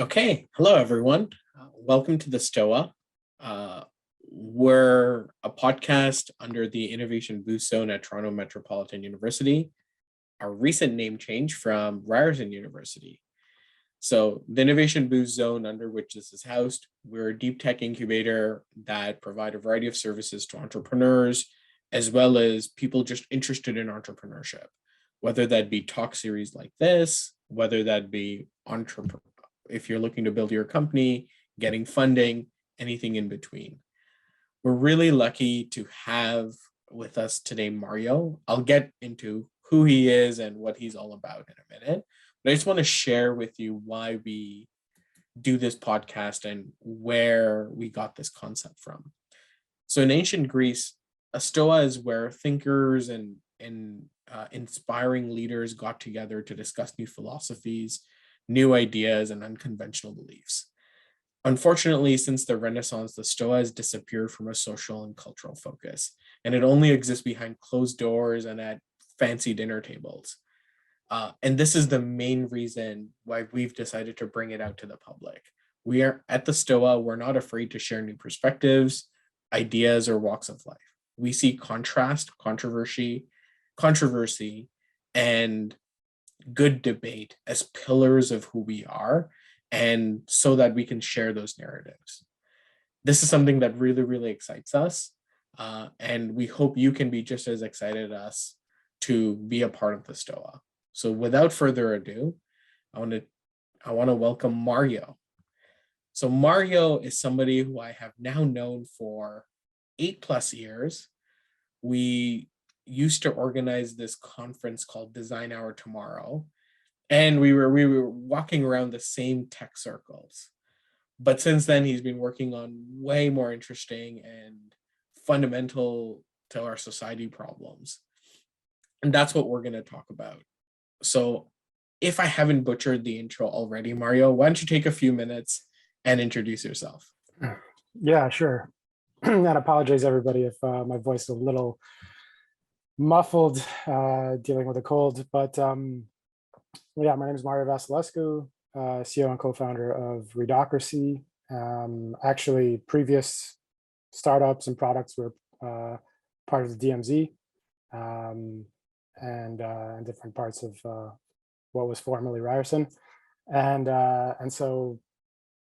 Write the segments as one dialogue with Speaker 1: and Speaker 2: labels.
Speaker 1: Okay, hello everyone. Welcome to the STOA. We're a podcast under the Innovation Boost Zone at Toronto Metropolitan University. Our recent name change from Ryerson University. So the Innovation Boost Zone under which this is housed, we're a deep tech incubator that provide a variety of services to entrepreneurs, as well as people just interested in entrepreneurship, whether that be talk series like this, whether that be if you're looking to build your company, getting funding, anything in between. We're really lucky to have with us today Mario. I'll get into who he is and what he's all about in a minute, but I just want to share with you why we do this podcast and where we got this concept from. So in ancient Greece, a stoa is where thinkers and inspiring leaders got together to discuss new philosophies, new ideas, and unconventional beliefs. Unfortunately, since the Renaissance, the Stoa has disappeared from a social and cultural focus, and it only exists behind closed doors and at fancy dinner tables. And this is the main reason why we've decided to bring it out to the public. We are at the Stoa, we're not afraid to share new perspectives, ideas, or walks of life. We see contrast, controversy, and good debate as pillars of who we are, and so that we can share those narratives. This is something that really, really excites us. And we hope you can be just as excited as us to be a part of the STOA. So without further ado, I want to welcome Mario. So Mario is somebody who I have now known for 8+ years. We used to organize this conference called Design Hour Tomorrow, and we were walking around the same tech circles. But since then, he's been working on way more interesting and fundamental to our society problems, and that's what we're going to talk about. So if I haven't butchered the intro already, Mario, why don't you take a few minutes and introduce yourself?
Speaker 2: Yeah, sure. And apologize everybody if my voice is a little muffled, dealing with a cold, but yeah, my name is Mario Vasilescu, CEO and co-founder of Readocracy. Actually, previous startups and products were part of the DMZ and different parts of what was formerly Ryerson, and so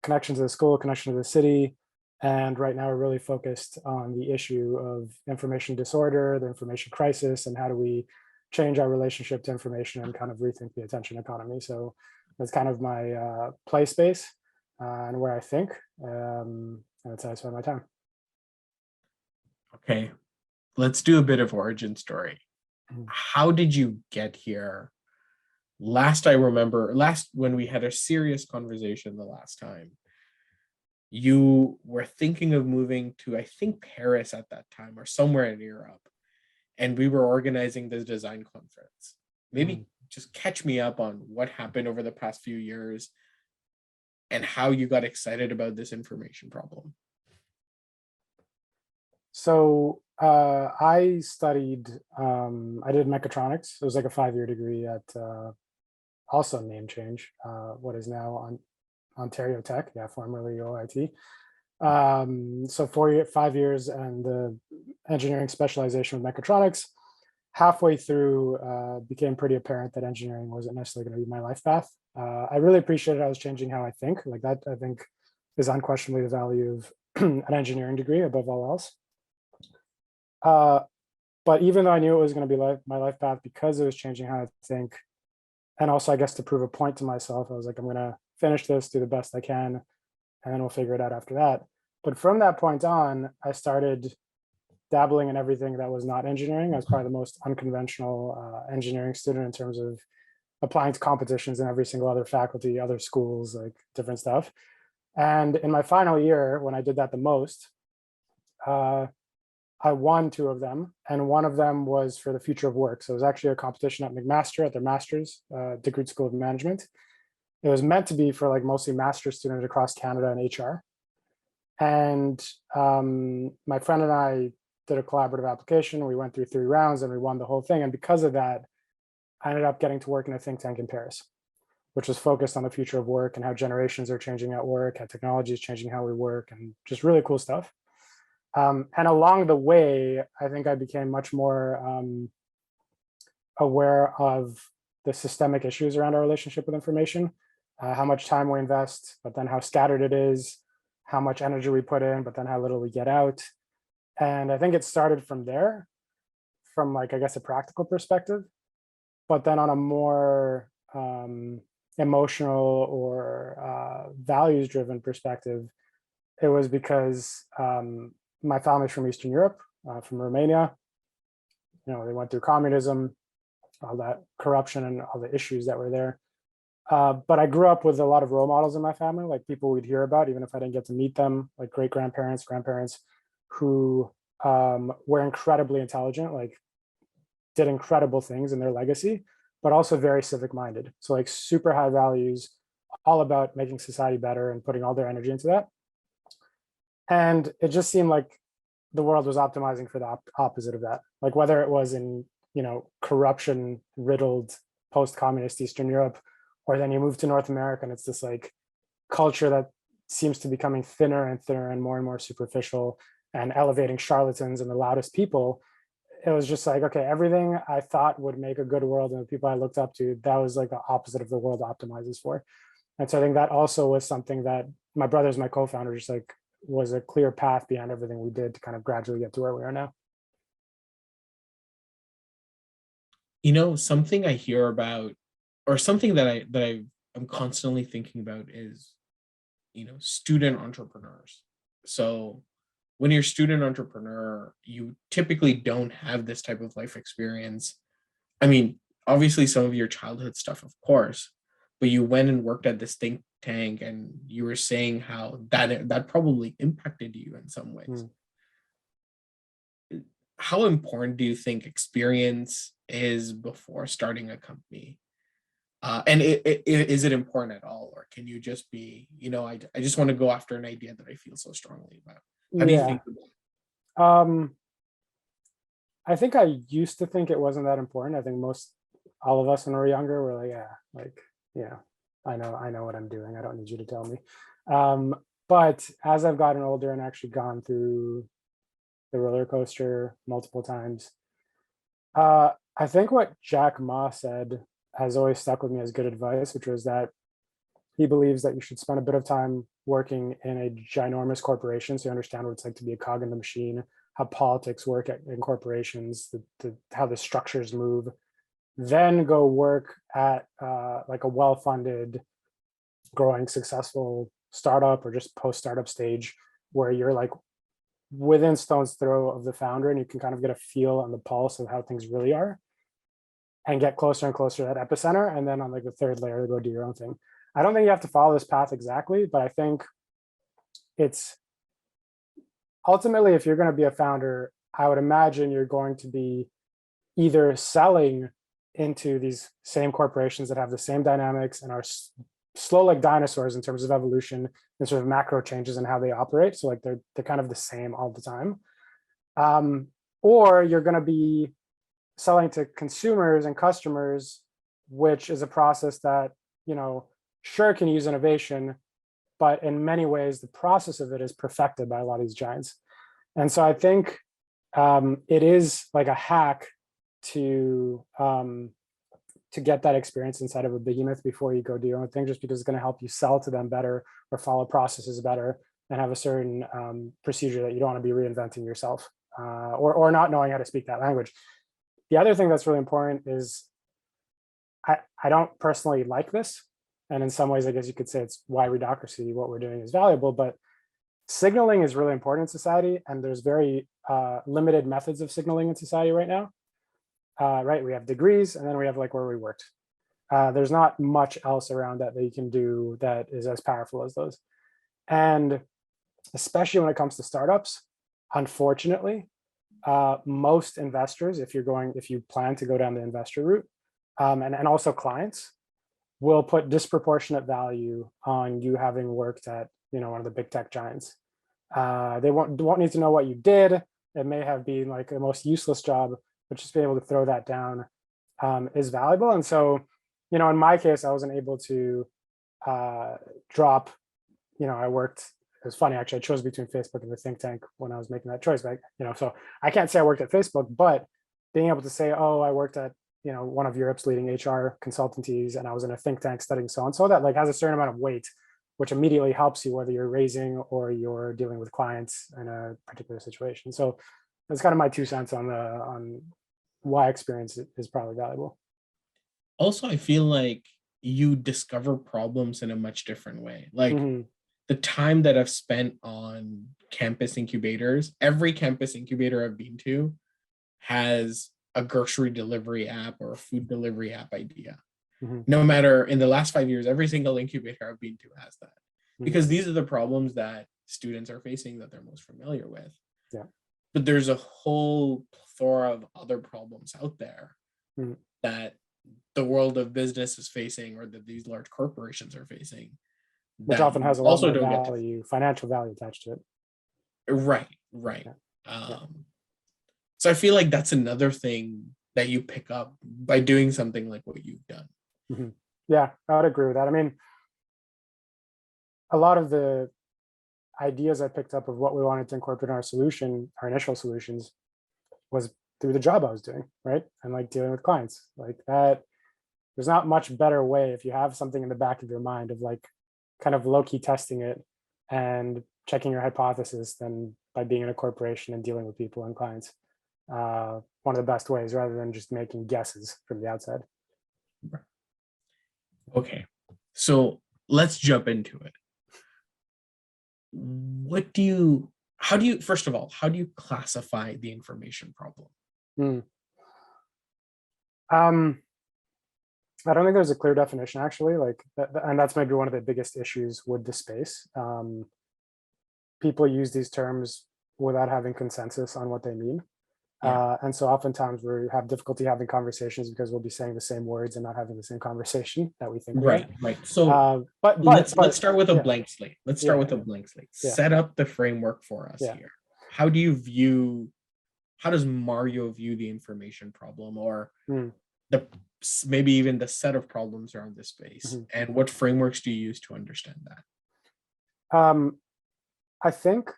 Speaker 2: connection to the school, connection to the city. And right now we're really focused on the issue of information disorder, the information crisis, and how do we change our relationship to information and kind of rethink the attention economy. So that's kind of my play space and where I think, and that's how I spend my time.
Speaker 1: Okay, let's do a bit of origin story. How did you get here? Last when we had a serious conversation the last time, you were thinking of moving to, I think, Paris at that time or somewhere in Europe, and we were organizing this design conference. Maybe just catch me up on what happened over the past few years and how you got excited about this information problem.
Speaker 2: So I studied, I did mechatronics. It was like a 5-year degree at also name change, what is now on Ontario Tech, formerly OIT. So 5 years and the engineering specialization with mechatronics. Halfway through, became pretty apparent that engineering wasn't necessarily going to be my life path. I really appreciated I was changing how I think. Like that, I think, is unquestionably the value of an engineering degree above all else. But even though I knew it was going to be my life path, because it was changing how I think, and also I guess to prove a point to myself, I was like, I'm going to finish this, do the best I can, and then we'll figure it out after that. But from that point on, I started dabbling in everything that was not engineering. I was probably the most unconventional engineering student in terms of applying to competitions in every single other faculty, other schools, like different stuff. And in my final year, when I did that the most, I won 2 of them, and one of them was for the future of work. So it was actually a competition at McMaster at their master's, DeGroote School of Management. It was meant to be for like mostly master's students across Canada in HR. And my friend and I did a collaborative application. We went through 3 rounds and we won the whole thing. And because of that, I ended up getting to work in a think tank in Paris. which was focused on the future of work and how generations are changing at work, how technology is changing how we work, and just really cool stuff. And along the way, I think I became much more aware of the systemic issues around our relationship with information, how much time we invest, but then how scattered it is, how much energy we put in, but then how little we get out. And I think it started from there, from like, I guess, a practical perspective, but then on a more emotional or values-driven perspective, it was because my family's from Eastern Europe, from Romania. You know, they went through communism, all that corruption and all the issues that were there. But I grew up with a lot of role models in my family, like people we'd hear about, even if I didn't get to meet them, like great-grandparents, grandparents, who were incredibly intelligent, like did incredible things in their legacy, but also very civic-minded. So like super high values, all about making society better and putting all their energy into that. And it just seemed like the world was optimizing for the opposite of that. Like whether it was in, you know, corruption riddled post-communist Eastern Europe, or then you move to North America and it's this like culture that seems to be becoming thinner and thinner and more superficial and elevating charlatans and the loudest people. It was just like, okay, everything I thought would make a good world and the people I looked up to, that was like the opposite of the world optimizes for. And so I think that also was something that my brothers, my co-founders, just like was a clear path behind everything we did to kind of gradually get to where we are now.
Speaker 1: You know, something I hear about, or something that I'm constantly thinking about is, you know, student entrepreneurs. So when you're a student entrepreneur, you typically don't have this type of life experience. I mean, obviously some of your childhood stuff, of course, but you went and worked at this think tank and you were saying how that probably impacted you in some ways. How important do you think experience is before starting a company? And is it important at all? Or can you just be, you know, I just want to go after an idea that I feel so strongly about? How do you think about it?
Speaker 2: I think I used to think it wasn't that important. I think all of us when we were younger were like, yeah, like, yeah, I know what I'm doing. I don't need you to tell me. But as I've gotten older and actually gone through the roller coaster multiple times, I think what Jack Ma said has always stuck with me as good advice, which was that he believes that you should spend a bit of time working in a ginormous corporation so you understand what it's like to be a cog in the machine, how politics work in corporations, how the structures move. Then go work at like a well-funded, growing, successful startup or just post-startup stage where you're like within stone's throw of the founder and you can kind of get a feel on the pulse of how things really are and get closer and closer to that epicenter. And then on like the third layer, go do your own thing. I don't think you have to follow this path exactly, but I think it's ultimately, if you're going to be a founder, I would imagine you're going to be either selling into these same corporations that have the same dynamics and are slow like dinosaurs in terms of evolution and sort of macro changes in how they operate. So like they're kind of the same all the time. Or you're going to be selling to consumers and customers, which is a process that, you know, sure can use innovation, but in many ways, the process of it is perfected by a lot of these giants. And so I think it is like a hack to get that experience inside of a behemoth before you go do your own thing, just because it's going to help you sell to them better or follow processes better and have a certain procedure that you don't want to be reinventing yourself or not knowing how to speak that language. The other thing that's really important is I don't personally like this. And in some ways, I guess you could say it's why Readocracy, what we're doing, is valuable, but signaling is really important in society. And there's very limited methods of signaling in society right now. Right, we have degrees and then we have like where we worked. There's not much else around that you can do that is as powerful as those. And especially when it comes to startups, unfortunately, most investors, if you plan to go down the investor route, and also clients, will put disproportionate value on you having worked at, you know, one of the big tech giants. They won't need to know what you did. It may have been like the most useless job, but just being able to throw that down is valuable. And so, in my case, I wasn't able to drop, I worked, it was funny, actually, I chose between Facebook and the think tank when I was making that choice. But, so I can't say I worked at Facebook, but being able to say, oh, I worked at, one of Europe's leading HR consultancies, and I was in a think tank studying so-and-so, that like has a certain amount of weight, which immediately helps you whether you're raising or you're dealing with clients in a particular situation. So that's kind of my 2 cents on why experience is probably valuable.
Speaker 1: Also, I feel like you discover problems in a much different way. Like the time that I've spent on campus incubators, every campus incubator I've been to has a grocery delivery app or a food delivery app idea. No matter, in the last 5 years, every single incubator I've been to has that, because these are the problems that students are facing that they're most familiar with.
Speaker 2: Yeah.
Speaker 1: But there's a whole plethora of other problems out there that the world of business is facing, or that these large corporations are facing,
Speaker 2: which
Speaker 1: that
Speaker 2: often has a lot
Speaker 1: also
Speaker 2: more
Speaker 1: don't get to.
Speaker 2: value, financial value attached to it.
Speaker 1: Right. So I feel like that's another thing that you pick up by doing something like what you've done.
Speaker 2: Yeah, I would agree with that. I mean, a lot of the ideas I picked up of what we wanted to incorporate in our solution, our initial solutions, was through the job I was doing, right? And like dealing with clients like that. There's not much better way if you have something in the back of your mind of like kind of low-key testing it and checking your hypothesis than by being in a corporation and dealing with people and clients. One of the best ways, rather than just making guesses from the outside.
Speaker 1: Okay, so let's jump into it. First of all, how do you classify the information problem?
Speaker 2: I don't think there's a clear definition, actually, and that's maybe one of the biggest issues with the space. People use these terms without having consensus on what they mean. And so oftentimes we have difficulty having conversations because we'll be saying the same words and not having the same conversation that we think we are.
Speaker 1: Right. So let's start with a blank slate. Set up the framework for us here. How does Mario view the information problem, or maybe even the set of problems around this space, and what frameworks do you use to understand that?
Speaker 2: I think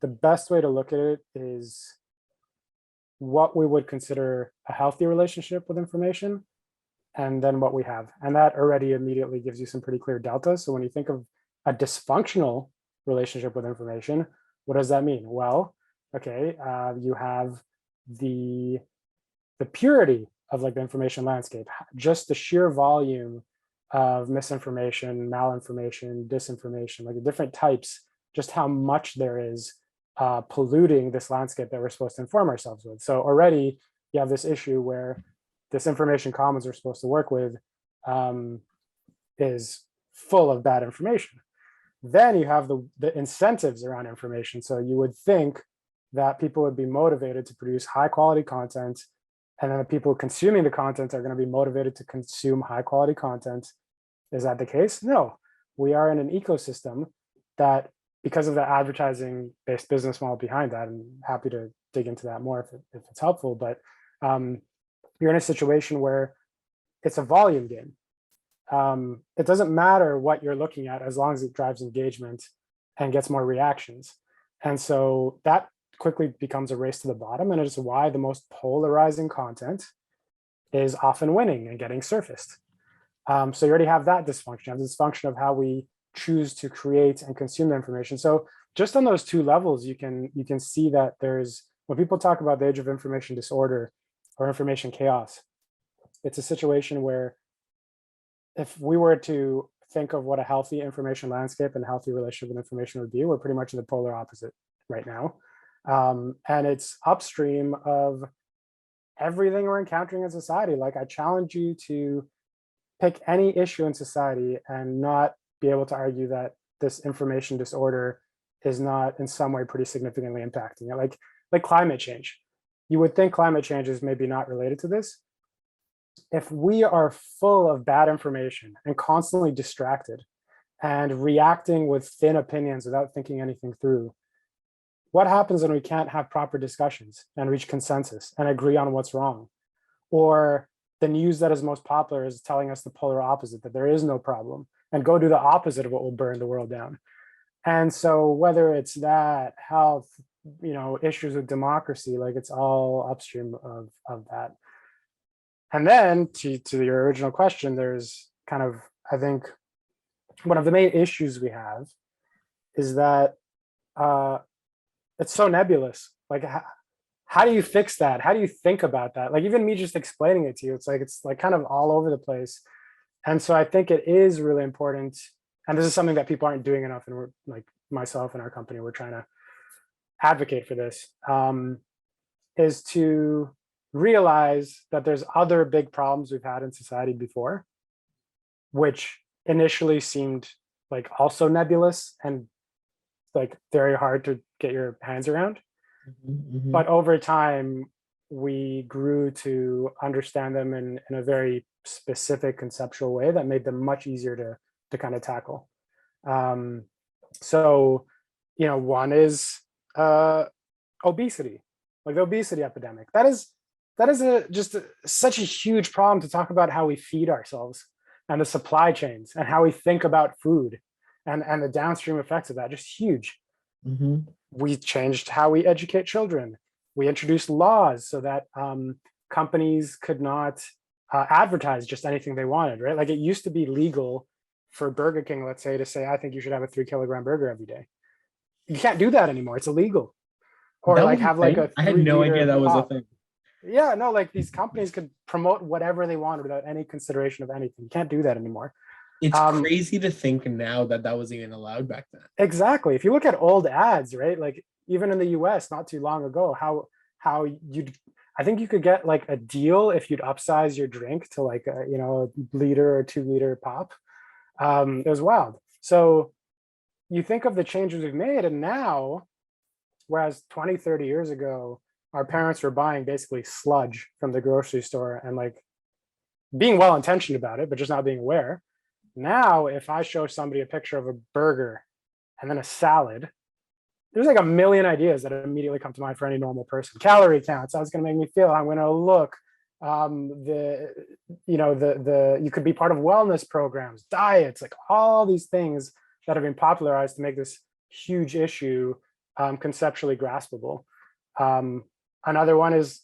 Speaker 2: the best way to look at it is what we would consider a healthy relationship with information, and then what we have. And that already immediately gives you some pretty clear deltas. So when you think of a dysfunctional relationship with information, what does that mean? Well, okay, you have the purity of like the information landscape, just the sheer volume of misinformation, malinformation, disinformation, like the different types, just how much there is polluting this landscape that we're supposed to inform ourselves with. So already you have this issue where this information commons we're supposed to work with is full of bad information. Then you have the incentives around information. So you would think that people would be motivated to produce high quality content, and then the people consuming the content are going to be motivated to consume high quality content. Is that the case? No. We are in an ecosystem that, because of the advertising based business model behind that, I'm happy to dig into that more if it's helpful, but you're in a situation where it's a volume game. It doesn't matter what you're looking at as long as it drives engagement and gets more reactions. And so that quickly becomes a race to the bottom, and it is why the most polarizing content is often winning and getting surfaced. So you already have that dysfunction. You have the dysfunction of how we choose to create and consume the information. So just on those two levels, you can see that when people talk about the age of information disorder or information chaos, it's a situation where if we were to think of what a healthy information landscape and healthy relationship with information would be, we're pretty much in the polar opposite right now. And it's upstream of everything we're encountering in society. Like, I challenge you to pick any issue in society and not be able to argue that this information disorder is not in some way pretty significantly impacting it. Like climate change. You would think climate change is maybe not related to this. If we are full of bad information and constantly distracted and reacting with thin opinions without thinking anything through, what happens when we can't have proper discussions and reach consensus and agree on what's wrong? Or the news that is most popular is telling us the polar opposite, that there is no problem, and go do the opposite of what will burn the world down. And so whether it's that, health, issues with democracy, like it's all upstream of that. And then to your original question, there's kind of, I think, one of the main issues we have is that it's so nebulous. Like, how do you fix that? How do you think about that? Like, even me just explaining it to you, it's like kind of all over the place. And so I think it is really important. And this is something that people aren't doing enough. And we're, like, myself and our company, we're trying to advocate for this, is to realize that there's other big problems we've had in society before, which initially seemed like also nebulous and like very hard to get your hands around. But over time, we grew to understand them in a very specific conceptual way that made them much easier to kind of tackle. So, one is obesity, like the obesity epidemic. That is such a huge problem to talk about, how we feed ourselves and the supply chains and how we think about food and the downstream effects of that, just huge. We changed how we educate children. We introduced laws so that companies could not advertise just anything they wanted, right? Like, it used to be legal for Burger King, let's say, to say, I think you should have a 3-kilogram burger every day. You can't do that anymore. It's illegal. Or
Speaker 1: That
Speaker 2: like
Speaker 1: was a
Speaker 2: have like
Speaker 1: thing?
Speaker 2: a
Speaker 1: I had no
Speaker 2: 3-liter
Speaker 1: idea that was a
Speaker 2: pop.
Speaker 1: thing.
Speaker 2: Yeah, no, like these companies could promote whatever they want without any consideration of anything. You can't do that anymore.
Speaker 1: It's crazy to think now that was even allowed back then.
Speaker 2: Exactly. If you look at old ads, right? Like even in the US not too long ago, how I think you could get like a deal if you'd upsize your drink to like a, a liter or 2-liter pop. It was wild. So you think of the changes we've made, and now, whereas 20, 30 years ago, our parents were buying basically sludge from the grocery store and like being well-intentioned about it, but just not being aware. Now, if I show somebody a picture of a burger and then a salad, there's like a million ideas that immediately come to mind for any normal person. Calorie counts, how it's going to make me feel, I'm going to look. You could be part of wellness programs, diets, like all these things that have been popularized to make this huge issue conceptually graspable. Another one is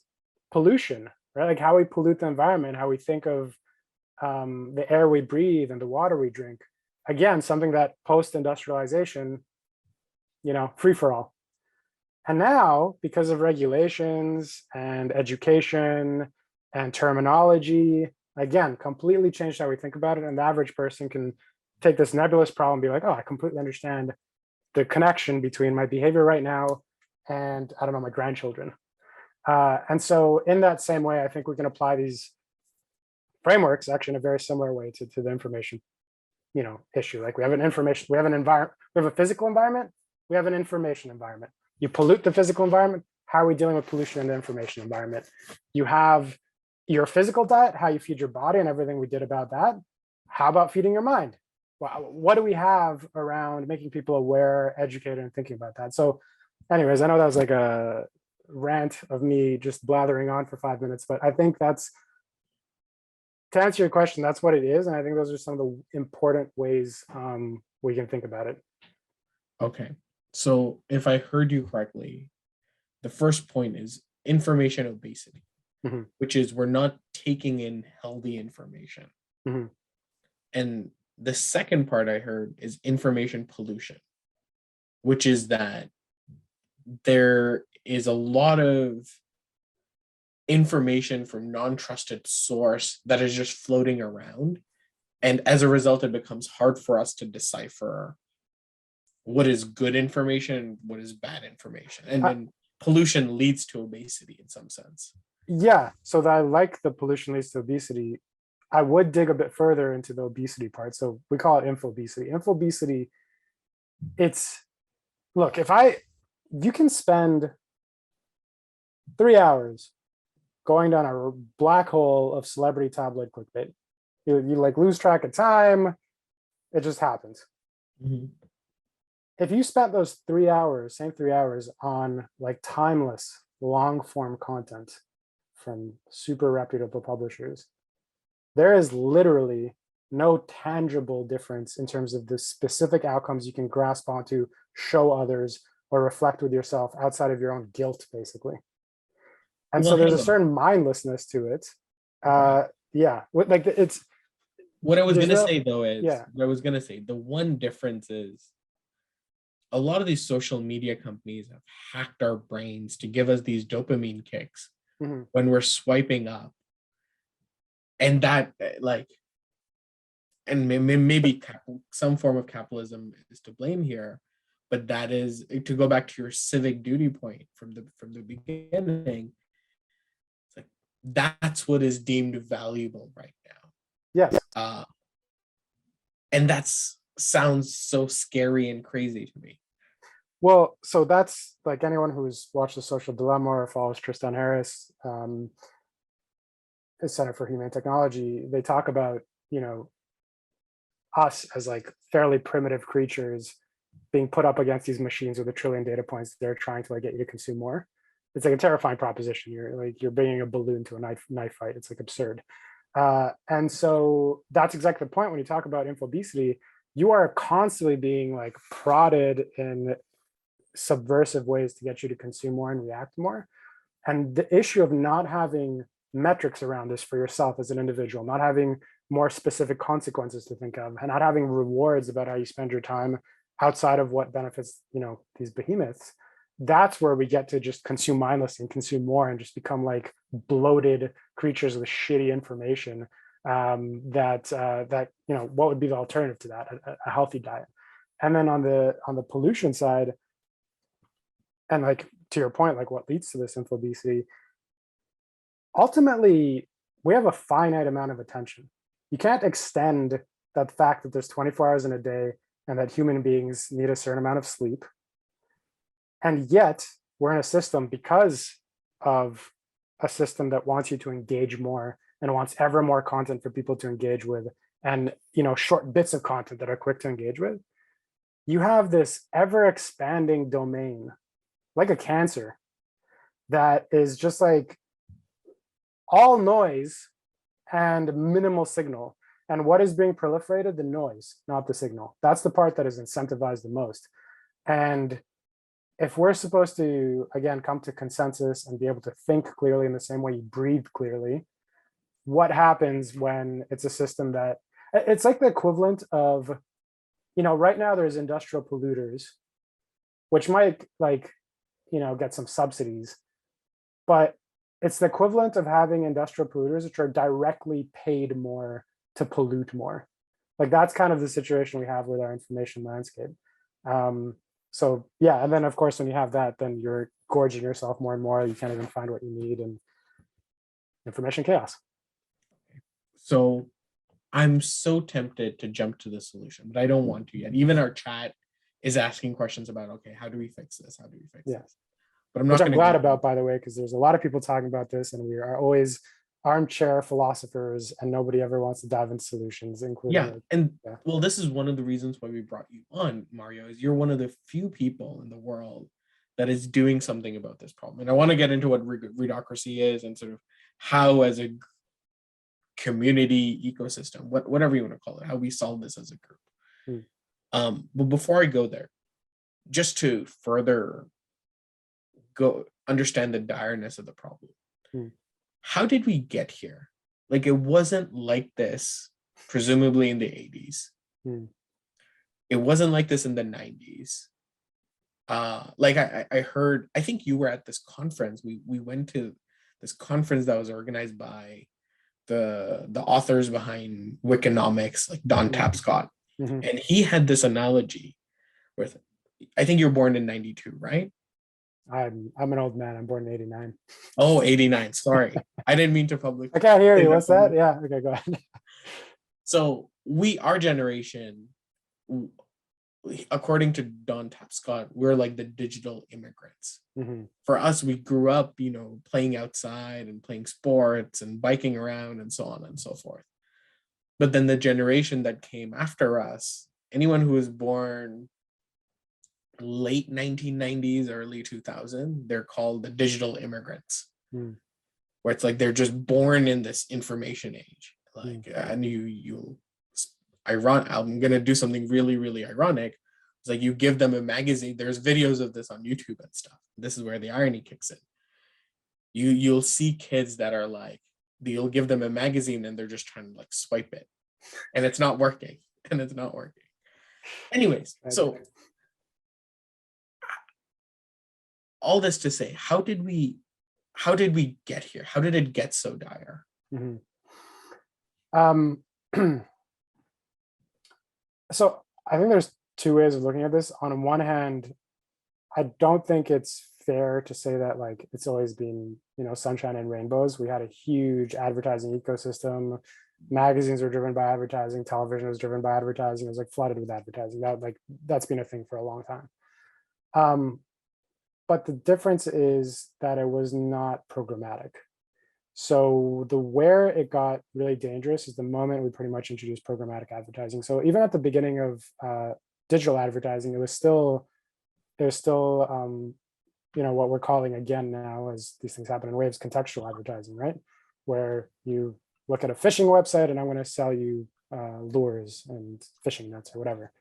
Speaker 2: pollution, right? Like how we pollute the environment, how we think of the air we breathe and the water we drink. Again, something that post-industrialization, free for all. And now, because of regulations and education and terminology, again, completely changed how we think about it. And the average person can take this nebulous problem and be like, oh, I completely understand the connection between my behavior right now and, I don't know, my grandchildren. And so in that same way, I think we can apply these frameworks actually in a very similar way to the information, issue. Like we have a physical environment, we have an information environment. You pollute the physical environment, how are we dealing with pollution in the information environment? You have your physical diet, how you feed your body and everything we did about that. How about feeding your mind? Well, what do we have around making people aware, educated, and thinking about that? So anyways, I know that was like a rant of me just blathering on for 5 minutes, but I think that's, to answer your question, that's what it is. And I think those are some of the important ways we can think about it.
Speaker 1: Okay. So if I heard you correctly, the first point is information obesity, which is we're not taking in healthy information. And the second part I heard is information pollution, which is that there is a lot of information from non-trusted source that is just floating around. And as a result, it becomes hard for us to decipher what is good information and what is bad information. And then pollution leads to obesity in some sense. Yeah.
Speaker 2: So that I like the pollution leads to obesity. I would dig a bit further into the obesity part. So we call it infobesity. Infobesity, look, you can spend 3 hours going down a black hole of celebrity tabloid clickbait. You like lose track of time. It just happens. If you spent those 3 hours, same 3 hours on like timeless long form content from super reputable publishers, there is literally no tangible difference in terms of the specific outcomes you can grasp onto, show others, or reflect with yourself outside of your own guilt, basically. And so
Speaker 1: Well,
Speaker 2: there's a
Speaker 1: hang on.
Speaker 2: certain mindlessness to it.
Speaker 1: Right.
Speaker 2: Yeah, like it's
Speaker 1: What I was
Speaker 2: there's
Speaker 1: gonna
Speaker 2: no,
Speaker 1: say though is,
Speaker 2: yeah.
Speaker 1: what I was gonna say, the one difference is a lot of these social media companies have hacked our brains to give us these dopamine kicks
Speaker 2: Mhm.
Speaker 1: when we're swiping up, and that like, and maybe some form of capitalism is to blame here, but that is to go back to your civic duty point from the beginning. It's like that's what is deemed valuable right now,
Speaker 2: Yes.
Speaker 1: and that's sounds so scary and crazy to me.
Speaker 2: Well, so that's like anyone who's watched The Social Dilemma or follows Tristan Harris, Center for Humane Technology. They talk about, you know, us as like fairly primitive creatures being put up against these machines with a trillion data points. They're trying to like get you to consume more. It's like a terrifying proposition. You're bringing a balloon to a knife fight. It's like absurd. And so that's exactly the point when you talk about infobesity. You are constantly being like prodded in subversive ways to get you to consume more and react more. And the issue of not having metrics around this for yourself as an individual, not having more specific consequences to think of, and not having rewards about how you spend your time outside of what benefits, you know, these behemoths, that's where we get to just consume mindlessly and consume more and just become like bloated creatures with shitty information. That you know, what would be the alternative to that? A healthy diet. And then on the pollution side, and like to your point, like what leads to this infobesity, ultimately we have a finite amount of attention. You can't extend that fact that there's 24 hours in a day and that human beings need a certain amount of sleep. And yet we're in a system, because of a system that wants you to engage more and wants ever more content for people to engage with, and, you know, short bits of content that are quick to engage with. You have this ever expanding domain, like a cancer, that is just like all noise and minimal signal. And what is being proliferated? The noise, not the signal. That's the part that is incentivized the most. And if we're supposed to, again, come to consensus and be able to think clearly in the same way you breathe clearly, what happens when it's a system that, it's like the equivalent of, you know, right now there's industrial polluters, which might like, you know, get some subsidies, but it's the equivalent of having industrial polluters which are directly paid more to pollute more. Like that's kind of the situation we have with our information landscape. So yeah, and then of course when you have that, then you're gorging yourself more and more. You can't even find what you need, and information chaos.
Speaker 1: So I'm so tempted to jump to the solution, but I don't want to yet. Even our chat is asking questions about, okay, how do we fix this? How do we fix
Speaker 2: Yeah.
Speaker 1: this? But I'm
Speaker 2: Which
Speaker 1: not
Speaker 2: I'm
Speaker 1: going to
Speaker 2: glad
Speaker 1: go.
Speaker 2: about, by the way, because there's a lot of people talking about this, and we are always armchair philosophers, and nobody ever wants to dive into solutions, including
Speaker 1: Yeah, and
Speaker 2: yeah.
Speaker 1: well, this is one of the reasons why we brought you on, Mario. Is you're one of the few people in the world that is doing something about this problem, and I want to get into what Readocracy is and sort of how, as a community ecosystem, whatever you want to call it, how we solve this as a group. But before I go there, just to further go understand the direness of the problem, how did we get here? Like, it wasn't like this, presumably in the 80s. It wasn't like this in the 90s. Like I heard, I think you were at this conference. We went to this conference that was organized by the authors behind Wikinomics, like Don Tapscott. And he had this analogy with, I think you were born in 92, right?
Speaker 2: I'm an old man. I'm born in 89.
Speaker 1: Oh, 89. Sorry. I didn't mean to publicly.
Speaker 2: I can't hear you. What's that? Yeah. Okay, go ahead.
Speaker 1: So our generation, according to Don Tapscott, we're like the digital immigrants. For us, we grew up, you know, playing outside and playing sports and biking around and so on and so forth. But then the generation that came after us, anyone who was born late 1990s, early 2000, they're called the digital immigrants, where it's like they're just born in this information age. Like, and I'm gonna do something really, really ironic. It's like you give them a magazine. There's videos of this on YouTube and stuff. This is where the irony kicks in. You'll see kids that are like, you'll give them a magazine and they're just trying to like swipe it, and it's not working. And it's not working. Anyways, so all this to say, how did we get here? How did it get so dire?
Speaker 2: So I think there's two ways of looking at this. On one hand, I don't think it's fair to say that like it's always been, sunshine and rainbows. We had a huge advertising ecosystem. Magazines were driven by advertising. Television was driven by advertising. It was like flooded with advertising. That's been a thing for a long time. But the difference is that it was not programmatic. So where it got really dangerous is the moment we pretty much introduced programmatic advertising. So even at the beginning of digital advertising, it was still what we're calling again now, as these things happen in waves, contextual advertising, right? Where you look at a fishing website and I'm going to sell you lures and fishing nets or whatever.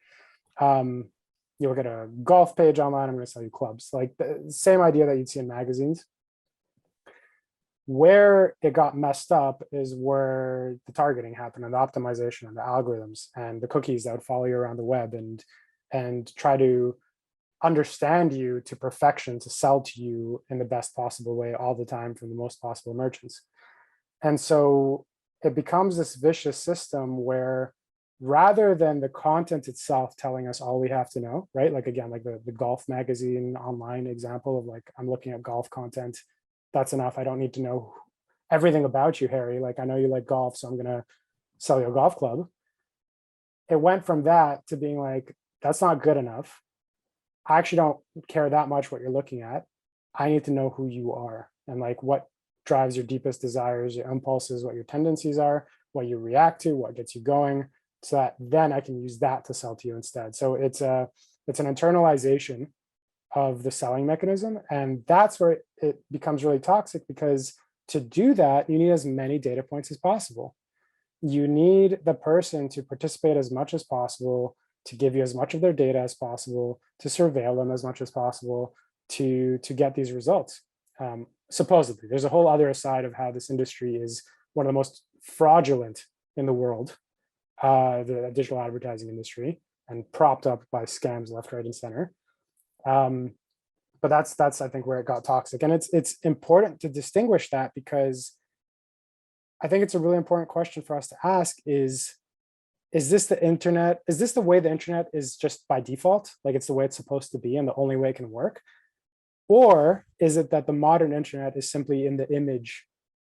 Speaker 2: You look at a golf page online, I'm going to sell you clubs. Like the same idea that you'd see in magazines. Where it got messed up is where the targeting happened and the optimization and the algorithms and the cookies that would follow you around the web and try to understand you to perfection to sell to you in the best possible way all the time from the most possible merchants. And so it becomes this vicious system where rather than the content itself telling us all we have to know, right? Like again, like the golf magazine online example of like, I'm looking at golf content. That's enough. I don't need to know everything about you, Harry. Like, I know you like golf, so I'm going to sell you a golf club. It went from that to being like, that's not good enough. I actually don't care that much what you're looking at. I need to know who you are and like what drives your deepest desires, your impulses, what your tendencies are, what you react to, what gets you going, so that then I can use that to sell to you instead. So it's an internalization of the selling mechanism. And that's where it becomes really toxic, because to do that, you need as many data points as possible. You need the person to participate as much as possible, to give you as much of their data as possible, to surveil them as much as possible, to get these results. Supposedly, there's a whole other side of how this industry is one of the most fraudulent in the world, the digital advertising industry, and propped up by scams left, right, and center. But that's I think where it got toxic, and it's important to distinguish that, because I think it's a really important question for us to ask: is this the internet? Is this the way the internet is just by default, like it's the way it's supposed to be and the only way it can work? Or is it that the modern internet is simply in the image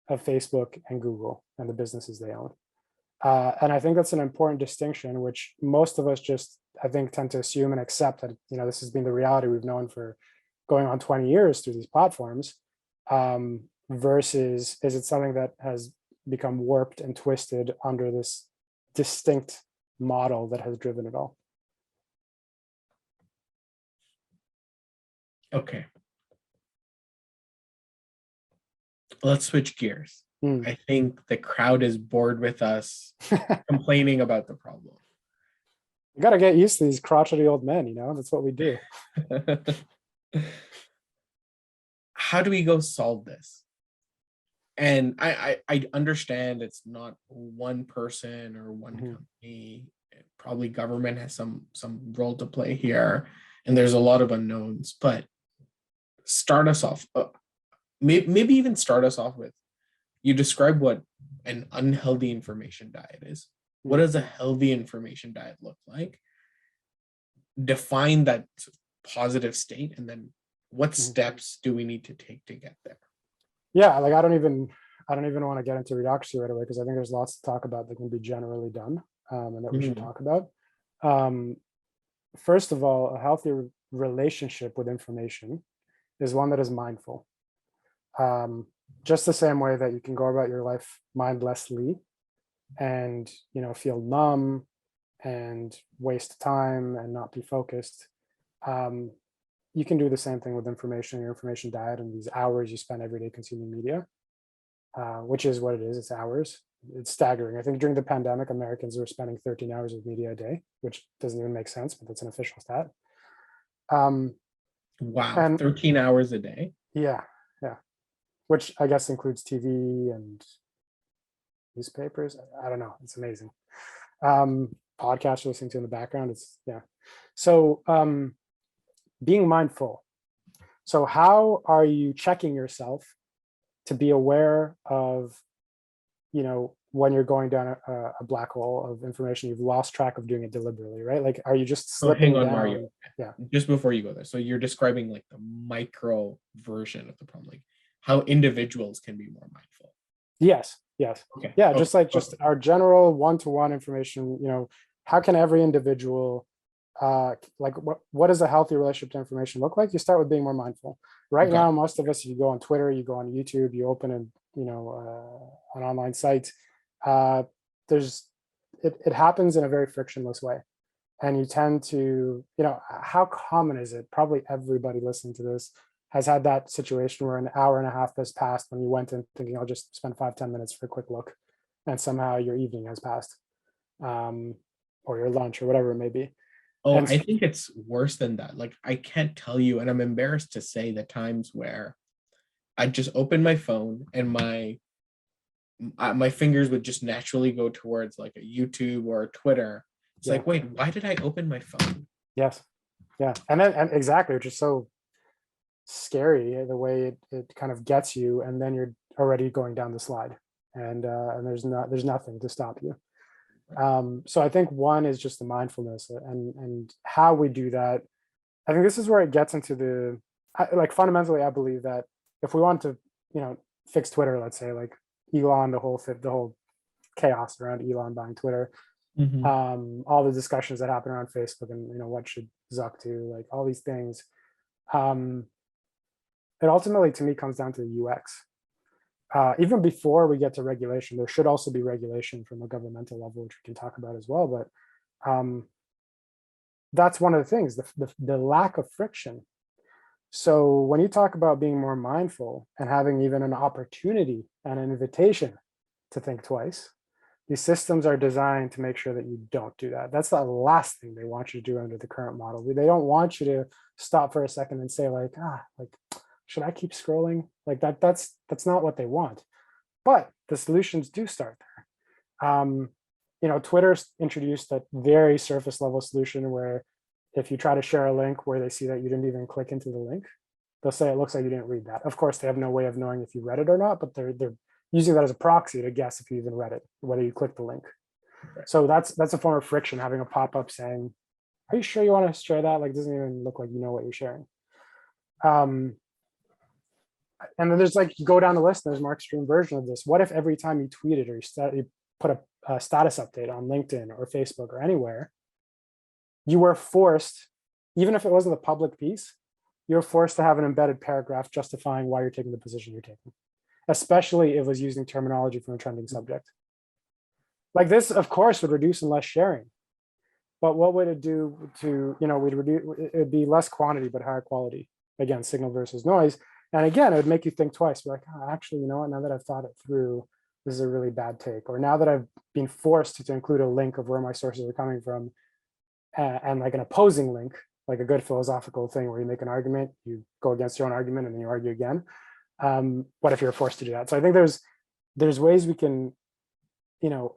Speaker 2: of Facebook and Google and the businesses they own? And I think that's an important distinction, which most of us just, I think, tend to assume and accept that, this has been the reality we've known for going on 20 years through these platforms, versus is it something that has become warped and twisted under this distinct model that has driven it all?
Speaker 1: Okay. Let's switch gears. I think the crowd is bored with us complaining about the problem.
Speaker 2: You got to get used to these crotchety old men, that's what we do.
Speaker 1: How do we go solve this? And I understand it's not one person or one company. Probably government has some role to play here, and there's a lot of unknowns. But start us off. Maybe even start us off with, you describe what an unhealthy information diet is. What does a healthy information diet look like? Define that positive state, and then what steps do we need to take to get there?
Speaker 2: Yeah, like I don't even want to get into Readocracy right away, because I think there's lots to talk about that can be generally done, and that we should talk about. First of all, a healthy relationship with information is one that is mindful. Just the same way that you can go about your life mindlessly and feel numb and waste time and not be focused, you can do the same thing with information, your information diet, and these hours you spend every day consuming media, which is what it is, it's hours. it's staggering. I think during the pandemic, Americans were spending 13 hours of media a day, which doesn't even make sense, but that's an official stat.
Speaker 1: Wow,
Speaker 2: And
Speaker 1: 13 hours a day.
Speaker 2: yeah, yeah, which I guess includes TV and newspapers. I don't know. It's amazing. Podcasts you're listening to in the background. It's yeah. So being mindful. So how are you checking yourself to be aware of, when you're going down a black hole of information, you've lost track of doing it deliberately, right? Like, are you just
Speaker 1: So hang
Speaker 2: slipping
Speaker 1: on,
Speaker 2: down?
Speaker 1: Mario.
Speaker 2: Yeah.
Speaker 1: Just before you go there, so you're describing like the micro version of the problem, like how individuals can be more mindful.
Speaker 2: Yes. Yes.
Speaker 1: Okay.
Speaker 2: Yeah.
Speaker 1: Okay.
Speaker 2: Just like just our general one-to-one information, how can every individual, like what does a healthy relationship to information look like? You start with being more mindful. Right
Speaker 1: Got
Speaker 2: now,
Speaker 1: it.
Speaker 2: most of us, you go on Twitter, you go on YouTube, you open an online site. There's it happens in a very frictionless way. And you tend to, how common is it? Probably everybody listening to this has had that situation where an hour and a half has passed when you went in thinking, I'll just spend 5-10 minutes for a quick look. And somehow your evening has passed, or your lunch or whatever it may be.
Speaker 1: Oh,
Speaker 2: And
Speaker 1: I think it's worse than that. Like, I can't tell you, and I'm embarrassed to say the times where I just open my phone and my fingers would just naturally go towards like a YouTube or a Twitter. It's
Speaker 2: yeah,
Speaker 1: like, wait, why did I open my phone?
Speaker 2: yes, yeah. And exactly, which is so scary the way it kind of gets you, and then you're already going down the slide, and there's nothing to stop you. So I think one is just the mindfulness and how we do that. I think this is where it gets into like fundamentally, I believe that if we want to, fix Twitter, let's say like Elon, the whole chaos around Elon buying Twitter,
Speaker 1: Mhm.
Speaker 2: all the discussions that happen around Facebook and, what should Zuck do, like all these things. It ultimately to me comes down to the UX. Even before we get to regulation, there should also be regulation from a governmental level, which we can talk about as well. But that's one of the things, the lack of friction. So when you talk about being more mindful and having even an opportunity and an invitation to think twice, these systems are designed to make sure that you don't do that. That's the last thing they want you to do under the current model. They don't want you to stop for a second and say like, should I keep scrolling? Like that's not what they want. But the solutions do start there. Twitter's introduced a very surface level solution where if you try to share a link where they see that you didn't even click into the link, they'll say it looks like you didn't read that. Of course, they have no way of knowing if you read it or not, but they're using that as a proxy to guess if you even read it, whether you click the link.
Speaker 1: Right.
Speaker 2: So that's a form of friction, having a pop-up saying, are you sure you want to share that? Like, it doesn't even look like you know what you're sharing. And then there's like, you go down the list, and there's more extreme version of this. What if every time you tweeted or you put a status update on LinkedIn or Facebook or anywhere, you were forced, even if it wasn't a public piece, you're forced to have an embedded paragraph justifying why you're taking the position you're taking, especially if it was using terminology from a trending subject. Like this, of course, would reduce and less sharing. But what would it do to, it'd be less quantity, but higher quality. Again, signal versus noise. And again, it would make you think twice. Be like, actually, you know what, now that I've thought it through, this is a really bad take. Or now that I've been forced to include a link of where my sources are coming from, and like an opposing link, like a good philosophical thing where you make an argument, you go against your own argument and then you argue again. What if you're forced to do that? So I think there's ways we can,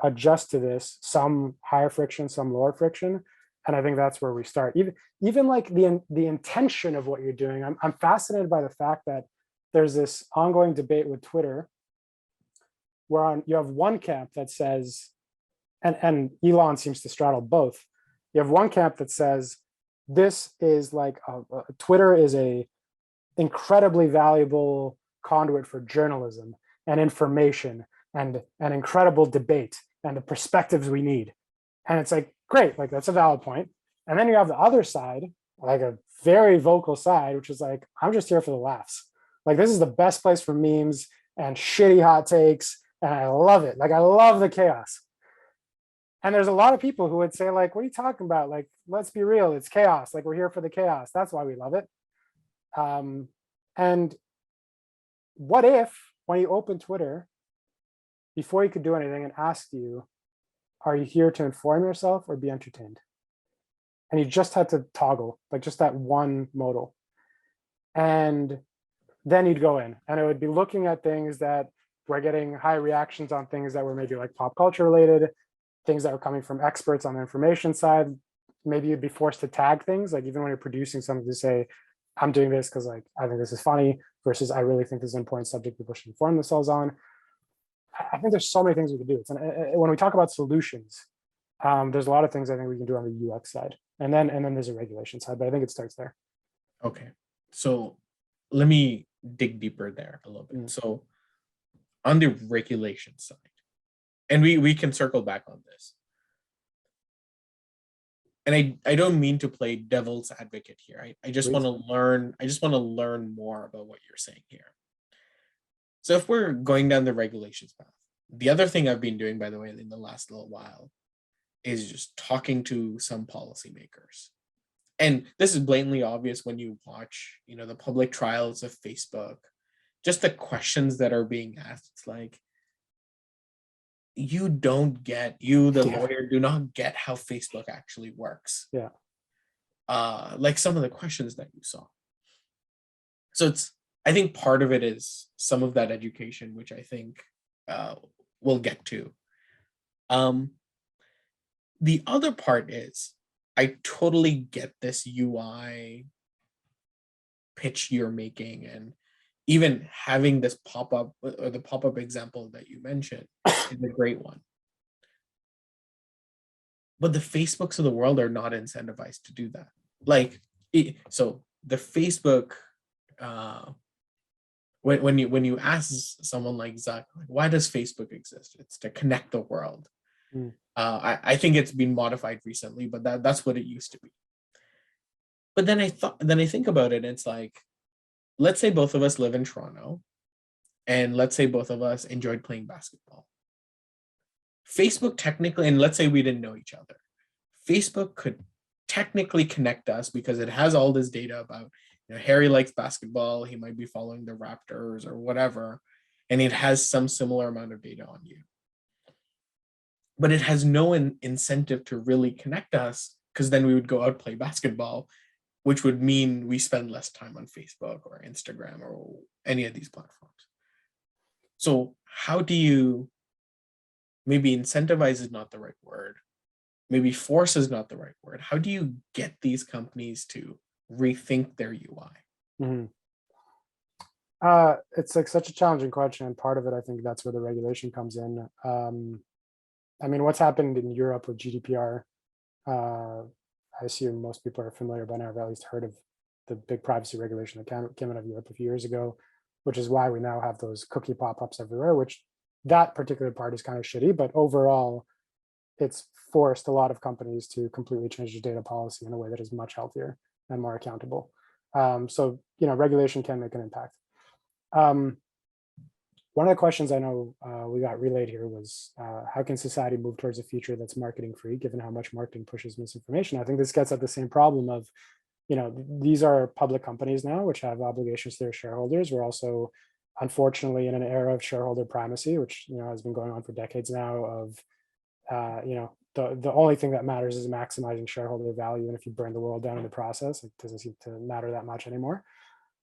Speaker 2: adjust to this, some higher friction, some lower friction. And I think that's where we start. Even like the intention of what you're doing. I'm fascinated by the fact that there's this ongoing debate with Twitter where you have one camp that says, and Elon seems to straddle both. You have one camp that says this is like Twitter is a incredibly valuable conduit for journalism and information and an incredible debate and the perspectives we need. And it's like, great, like that's a valid point. And then you have the other side, like a very vocal side, which is like, I'm just here for the laughs. Like this is the best place for memes and shitty hot takes. And I love it. Like I love the chaos. And there's a lot of people who would say like, what are you talking about? Like, let's be real. It's chaos. Like we're here for the chaos. That's why we love it. And what if when you open Twitter, before he could do anything and asked you, are you here to inform yourself or be entertained? And you just had to toggle, like just that one modal. And then you'd go in and it would be looking at things that were getting high reactions on, things that were maybe like pop culture related, things that were coming from experts on the information side. Maybe you'd be forced to tag things, like even when you're producing something, to say, I'm doing this because like I think this is funny, versus I really think this is an important subject people should inform themselves on. I think there's so many things we can do. When we talk about solutions, there's a lot of things I think we can do on the UX side, and then there's a regulation side. But I think it starts there.
Speaker 1: Okay, so let me dig deeper there a little bit. So on the regulation side, and we can circle back on this. And I don't mean to play devil's advocate here. I just want to learn. I just want to learn more about what you're saying here. So if we're going down the regulations path, the other thing I've been doing, by the way, in the last little while, is just talking to some policymakers. And this is blatantly obvious when you watch, the public trials of Facebook, just the questions that are being asked. It's like, you don't get, the lawyer, do not get how Facebook actually works.
Speaker 2: Yeah.
Speaker 1: Like some of the questions that you saw. So I think part of it is some of that education, which I think we'll get to. The other part is, I totally get this UI pitch you're making, and even having this pop-up, or the pop-up example that you mentioned is a great one. But the Facebooks of the world are not incentivized to do that. So the Facebook, when you ask someone like Zach, why does Facebook exist? It's to connect the world. I think it's been modified recently, but that's what it used to be. But then I think about it, and it's like, let's say both of us live in Toronto, and let's say both of us enjoyed playing basketball. Facebook technically, and let's say we didn't know each other, Facebook could technically connect us because it has all this data about, Harry likes basketball, he might be following the Raptors or whatever, and it has some similar amount of data on you. But it has no incentive to really connect us, because then we would go out play basketball, which would mean we spend less time on Facebook or Instagram or any of these platforms. So how do you, maybe incentivize is not the right word, maybe force is not the right word, how do you get these companies to rethink their UI?
Speaker 2: It's like such a challenging question, and part of it, I think that's where the regulation comes in. I mean, what's happened in Europe with GDPR, I assume most people are familiar by now, or at least heard of the big privacy regulation that came out of Europe a few years ago, which is why we now have those cookie pop-ups everywhere, which that particular part is kind of shitty, but overall, it's forced a lot of companies to completely change their data policy in a way that is much healthier and more accountable. So, regulation can make an impact. One of the questions I know we got relayed here was, how can society move towards a future that's marketing free, given how much marketing pushes misinformation? I think this gets at the same problem of, these are public companies now, which have obligations to their shareholders. We're also, unfortunately, in an era of shareholder primacy, which, has been going on for decades now, of, the only thing that matters is maximizing shareholder value. And if you burn the world down in the process, it doesn't seem to matter that much anymore.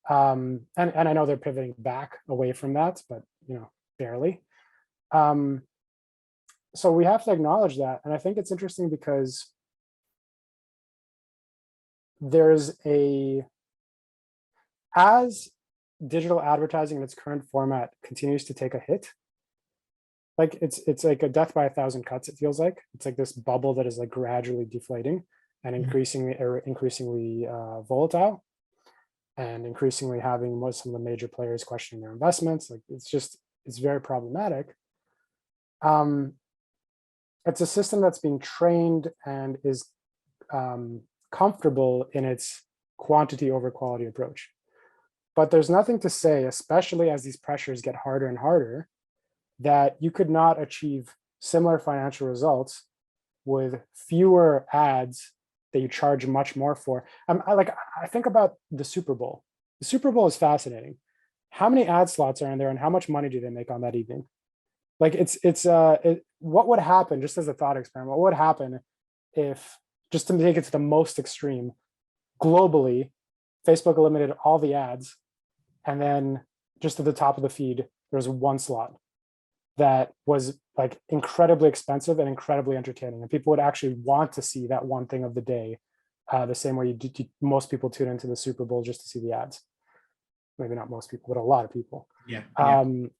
Speaker 2: And I know they're pivoting back away from that, but barely. So we have to acknowledge that. And I think it's interesting because as digital advertising in its current format continues to take a hit, like it's like a death by 1,000 cuts, it feels like. It's like this bubble that is like gradually deflating and increasingly volatile, and increasingly having some of the major players questioning their investments. Like it's very problematic. It's a system that's being trained and is comfortable in its quantity over quality approach. But there's nothing to say, especially as these pressures get harder and harder, that you could not achieve similar financial results with fewer ads that you charge much more for. I think about the Super Bowl. The Super Bowl is fascinating. How many ad slots are in there, and how much money do they make on that evening? Like what would happen, just as a thought experiment, what would happen if, just to take it to the most extreme, globally, Facebook eliminated all the ads, and then just at the top of the feed, there was one slot that was like incredibly expensive and incredibly entertaining, and people would actually want to see that one thing of the day, the same way most people tune into the Super Bowl just to see the ads. Maybe not most people, but a lot of people.
Speaker 1: Yeah.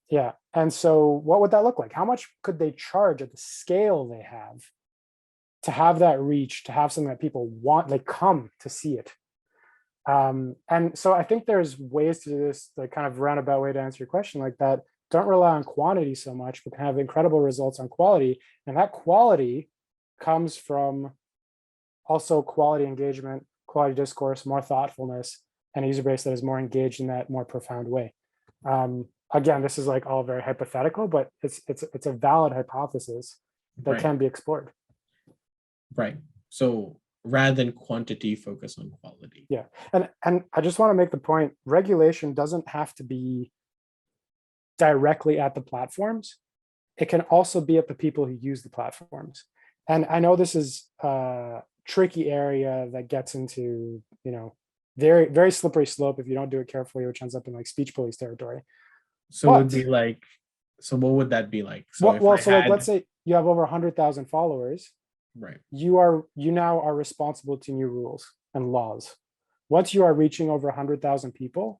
Speaker 2: Yeah. And so what would that look like? How much could they charge at the scale they have to have that reach, to have something that people want, they come to see it? And so I think there's ways to do this, the kind of roundabout way to answer your question like that. Don't rely on quantity so much, but have incredible results on quality. And that quality comes from also quality engagement, quality discourse, more thoughtfulness, and a user base that is more engaged in that more profound way. Again, this is like all very hypothetical, but it's a valid hypothesis that
Speaker 1: Right.
Speaker 2: can be explored.
Speaker 1: Right. So rather than quantity, focus on quality.
Speaker 2: Yeah. And I just want to make the point, regulation doesn't have to be directly at the platforms. It can also be at the people who use the platforms. And I know this is a tricky area that gets into, very, very slippery slope if you don't do it carefully, which ends up in like speech police territory.
Speaker 1: So it would be like, so what would that be like? So
Speaker 2: like, let's say you have over 100,000 followers.
Speaker 1: Right.
Speaker 2: You now are responsible to new rules and laws. Once you are reaching over 100,000 people,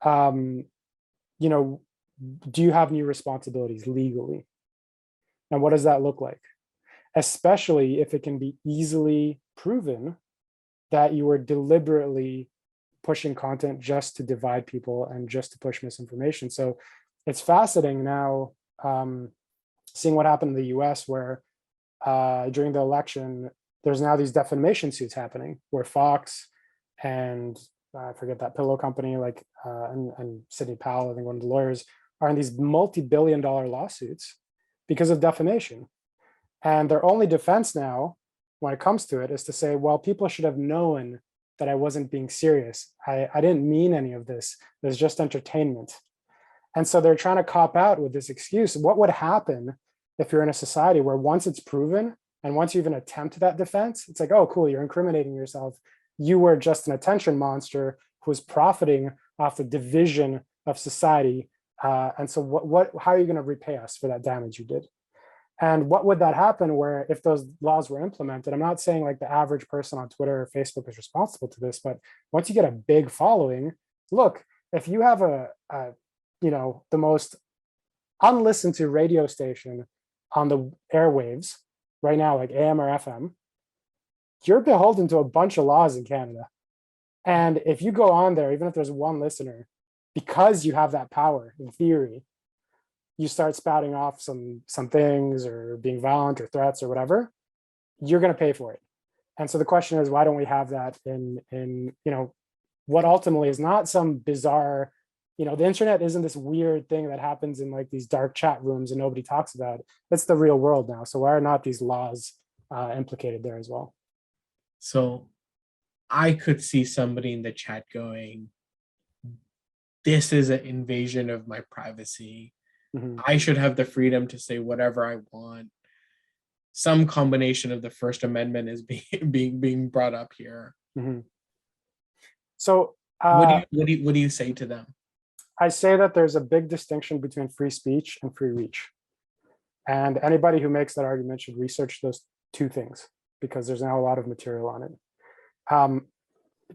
Speaker 2: do you have new responsibilities legally? And what does that look like? Especially if it can be easily proven that you were deliberately pushing content just to divide people and just to push misinformation. So it's fascinating now seeing what happened in the US, where during the election, there's now these defamation suits happening where Fox and I forget that pillow company, like and Sidney Powell, I think one of the lawyers, are in these multi-billion-dollar lawsuits because of defamation. And their only defense now, when it comes to it, is to say, well, people should have known that I wasn't being serious. I didn't mean any of this. It was just entertainment. And so they're trying to cop out with this excuse. What would happen if you're in a society where once it's proven and once you even attempt that defense, it's like, oh, cool, you're incriminating yourself. You were just an attention monster who was profiting off the division of society. And so how are you going to repay us for that damage you did? And what would that happen where if those laws were implemented? I'm not saying like the average person on Twitter or Facebook is responsible to this, but once you get a big following, look, if you have the most unlistened to radio station on the airwaves right now, like AM or FM, you're beholden to a bunch of laws in Canada. And if you go on there, even if there's one listener, because you have that power in theory, you start spouting off some things or being violent or threats or whatever, you're going to pay for it. And so the question is, why don't we have that in what ultimately is not some bizarre, the internet isn't this weird thing that happens in like these dark chat rooms and nobody talks about it. It's the real world now. So why are not these laws implicated there as well?
Speaker 1: So I could see somebody in the chat going, this is an invasion of my privacy. Mm-hmm. I should have the freedom to say whatever I want. Some combination of the First Amendment is being brought up here.
Speaker 2: Mm-hmm. So
Speaker 1: what do you say to them?
Speaker 2: I say that there's a big distinction between free speech and free reach. And anybody who makes that argument should research those two things, because there's now a lot of material on it.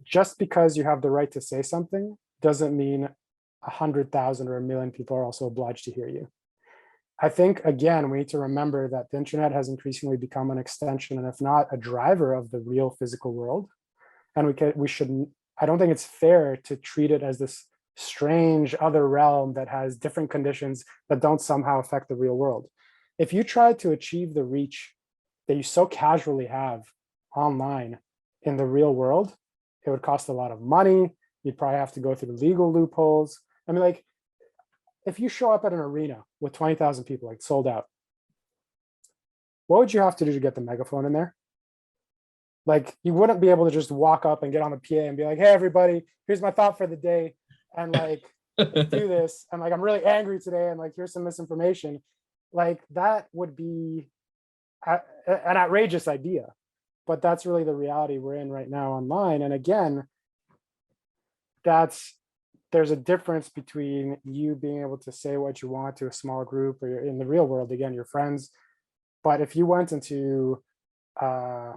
Speaker 2: Just because you have the right to say something doesn't mean 100,000 or 1 million people are also obliged to hear you. I think, again, we need to remember that the internet has increasingly become an extension, and if not a driver, of the real physical world. And I don't think it's fair to treat it as this strange other realm that has different conditions that don't somehow affect the real world. If you try to achieve the reach that you so casually have online in the real world, it would cost a lot of money. You'd probably have to go through legal loopholes. I mean, like, if you show up at an arena with 20,000 people, like sold out, what would you have to do to get the megaphone in there? Like, you wouldn't be able to just walk up and get on the PA and be like, hey, everybody, here's my thought for the day. And like, do this. And like, I'm really angry today. And like, here's some misinformation. like that would be an outrageous idea, but that's really the reality we're in right now online. And again, there's a difference between you being able to say what you want to a small group, or you're in the real world, again, your friends. But if you went into uh,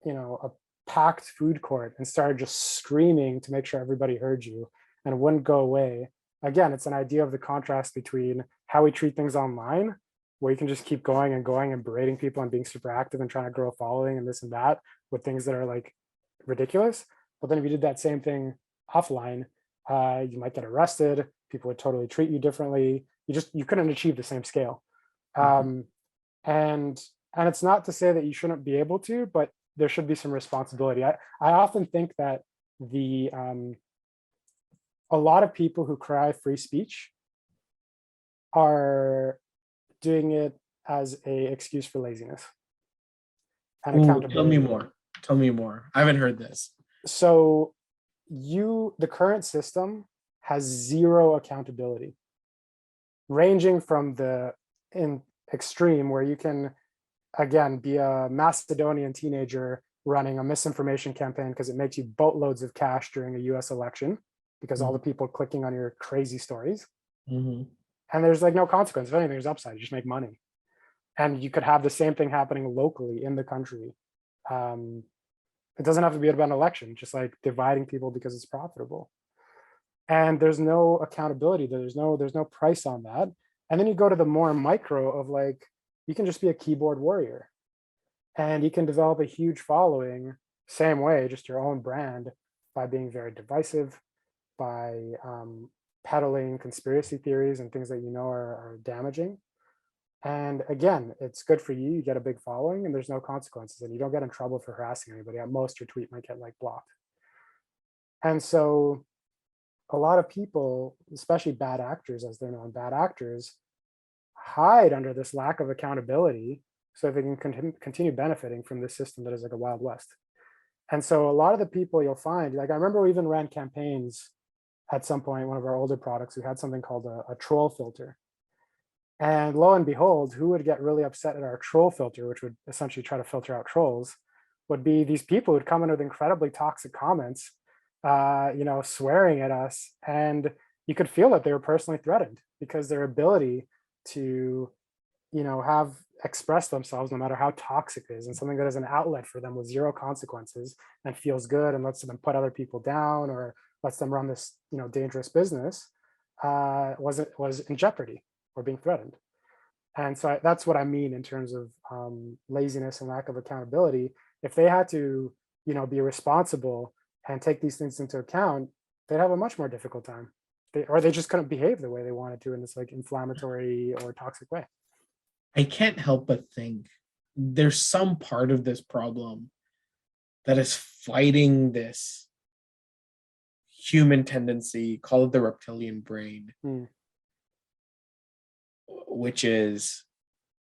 Speaker 2: a packed food court and started just screaming to make sure everybody heard you and wouldn't go away, again, it's an idea of the contrast between how we treat things online, where you can just keep going and going and berating people and being super active and trying to grow a following and this and that with things that are like ridiculous. But then if you did that same thing offline, you might get arrested. People would totally treat you differently. You couldn't achieve the same scale. Um, and it's not to say that you shouldn't be able to, but there should be some responsibility. I often think that a lot of people who cry free speech are doing it as a excuse for laziness and
Speaker 1: Ooh,
Speaker 2: accountability.
Speaker 1: tell me more. Tell me more. I haven't heard this.
Speaker 2: So the current system has zero accountability, ranging from the extreme where you can, again, be a Macedonian teenager running a misinformation campaign because it makes you boatloads of cash during a US election because all the people clicking on your crazy stories.
Speaker 1: Mm-hmm.
Speaker 2: And there's like no consequence. If anything, there's upside. You just make money. And you could have the same thing happening locally in the country. It doesn't have to be about an election, just like dividing people because it's profitable. And there's no accountability. There's no price on that. And then you go to the more micro of like, you can just be a keyboard warrior and you can develop a huge following, same way, just your own brand, by being very divisive, by peddling conspiracy theories and things that you know are damaging. And again, it's good for you. You get a big following and there's no consequences and you don't get in trouble for harassing anybody. At most, your tweet might get like blocked. And so a lot of people, especially bad actors, as they're known, bad actors, hide under this lack of accountability so they can continue benefiting from this system that is like a Wild West. And so a lot of the people you'll find, like I remember we even ran campaigns at some point, one of our older products, we had something called a troll filter. And lo and behold, who would get really upset at our troll filter, which would essentially try to filter out trolls, would be these people who'd come in with incredibly toxic comments, swearing at us. And you could feel that they were personally threatened because their ability to, have expressed themselves, no matter how toxic it is, and something that is an outlet for them with zero consequences and feels good and lets them put other people down or lets them run this, dangerous business, was in jeopardy or being threatened. And so that's what I mean in terms of laziness and lack of accountability. If they had to, be responsible and take these things into account, they'd have a much more difficult time. They just couldn't behave the way they wanted to in this like inflammatory or toxic way.
Speaker 1: I can't help but think there's some part of this problem that is fighting this human tendency, call it the reptilian brain, which is,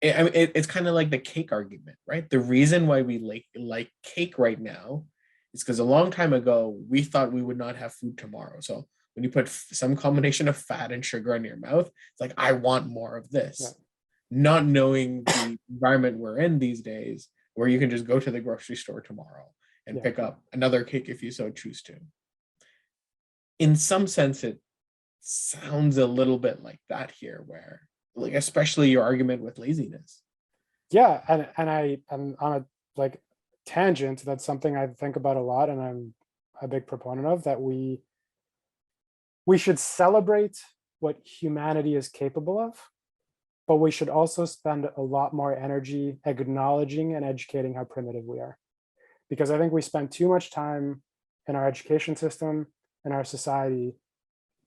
Speaker 1: it's kind of like the cake argument, right? The reason why we like cake right now is because a long time ago, we thought we would not have food tomorrow. So when you put some combination of fat and sugar in your mouth, it's like, I want more of this. Yeah. Not knowing the environment we're in these days, where you can just go to the grocery store tomorrow and pick up another cake if you so choose to. In some sense, it sounds a little bit like that here, where like especially your argument with laziness.
Speaker 2: Yeah, and on a like tangent, that's something I think about a lot, and I'm a big proponent of, that we should celebrate what humanity is capable of, but we should also spend a lot more energy acknowledging and educating how primitive we are. Because I think we spend too much time in our education system, in our society,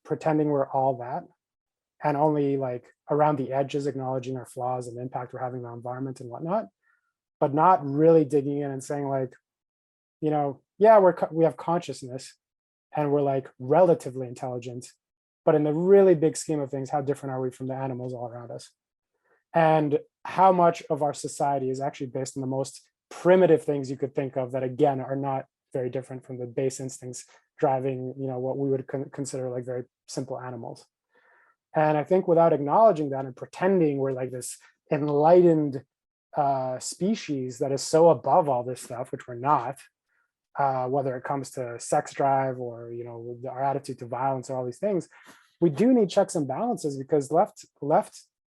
Speaker 2: pretending we're all that, and only like around the edges acknowledging our flaws and the impact we're having on our environment and whatnot, but not really digging in and saying like, yeah, we have consciousness and we're like relatively intelligent, but in the really big scheme of things, how different are we from the animals all around us? And how much of our society is actually based on the most primitive things you could think of that, again, are not very different from the base instincts driving, what we would consider like very simple animals. And I think without acknowledging that and pretending we're like this enlightened species that is so above all this stuff, which we're not, whether it comes to sex drive or, you know, our attitude to violence or all these things, we do need checks and balances, because left,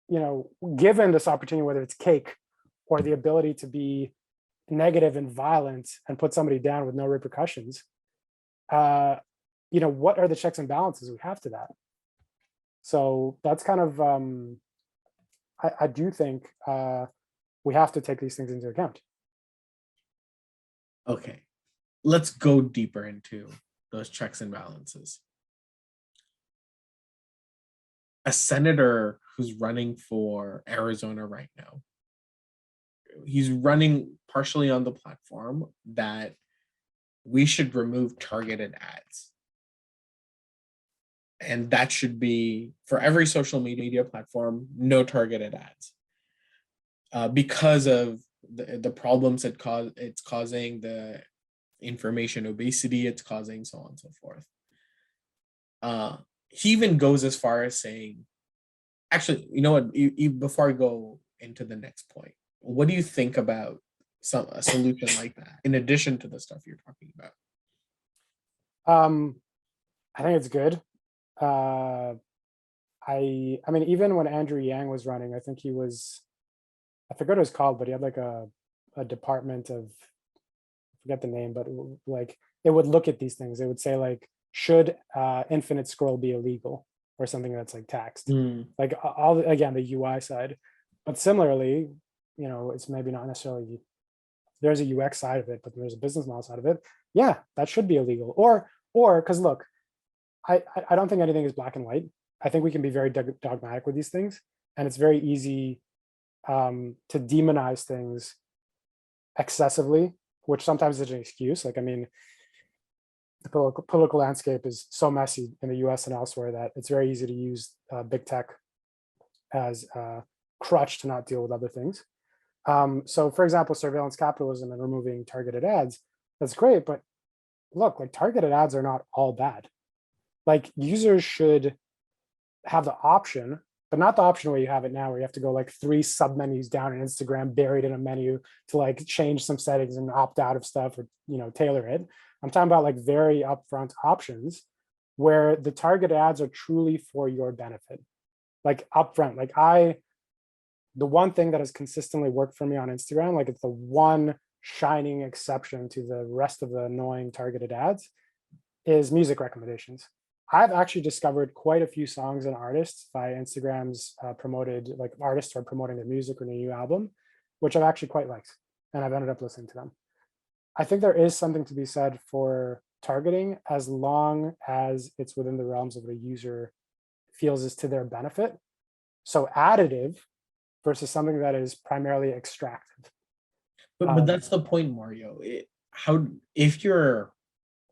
Speaker 2: you know, given this opportunity, whether it's cake or the ability to be negative and violent and put somebody down with no repercussions, you know, what are the checks and balances we have to that? So that's kind of, I do think we have to take these things into account.
Speaker 1: Okay, let's go deeper into those checks and balances. A senator who's running for Arizona right now, he's running partially on the platform that we should remove targeted ads. And that should be for every social media platform, no targeted ads. Because of the problems it's causing, the information obesity it's causing, so on and so forth. He even goes as far as saying, actually, you know what, before I go into the next point, what do you think about a solution like that, in addition to the stuff you're talking about?
Speaker 2: I think it's good. I mean, even when Andrew Yang was running, I think he was, I forget what it was called, but he had like a department of, I forget the name, but like it would look at these things. It would say like, should infinite scroll be illegal or something that's like taxed? Like all, again, the UI side. But similarly, you know, it's maybe not necessarily, there's a UX side of it, but there's a business model side of it. Yeah, that should be illegal. Or because look, I don't think anything is black and white. I think we can be very dogmatic with these things, and it's very easy to demonize things excessively, which sometimes is an excuse. Like, I mean, the political landscape is so messy in the US and elsewhere that it's very easy to use big tech as a crutch to not deal with other things. So for example, surveillance capitalism and removing targeted ads, that's great, but look, like targeted ads are not all bad. Like users should have the option, but not the option where you have it now, where you have to go like 3 submenus down in Instagram buried in a menu to like change some settings and opt out of stuff, or, you know, tailor it. I'm talking about like very upfront options where the targeted ads are truly for your benefit. Like upfront, like the one thing that has consistently worked for me on Instagram, like it's the one shining exception to the rest of the annoying targeted ads, is music recommendations. I've actually discovered quite a few songs and artists via Instagram's promoted, like artists are promoting their music or their new album, which I've actually quite liked, and I've ended up listening to them. I think there is something to be said for targeting as long as it's within the realms of what a user feels is to their benefit. So additive versus something that is primarily extractive.
Speaker 1: But that's the point, Mario. If you're,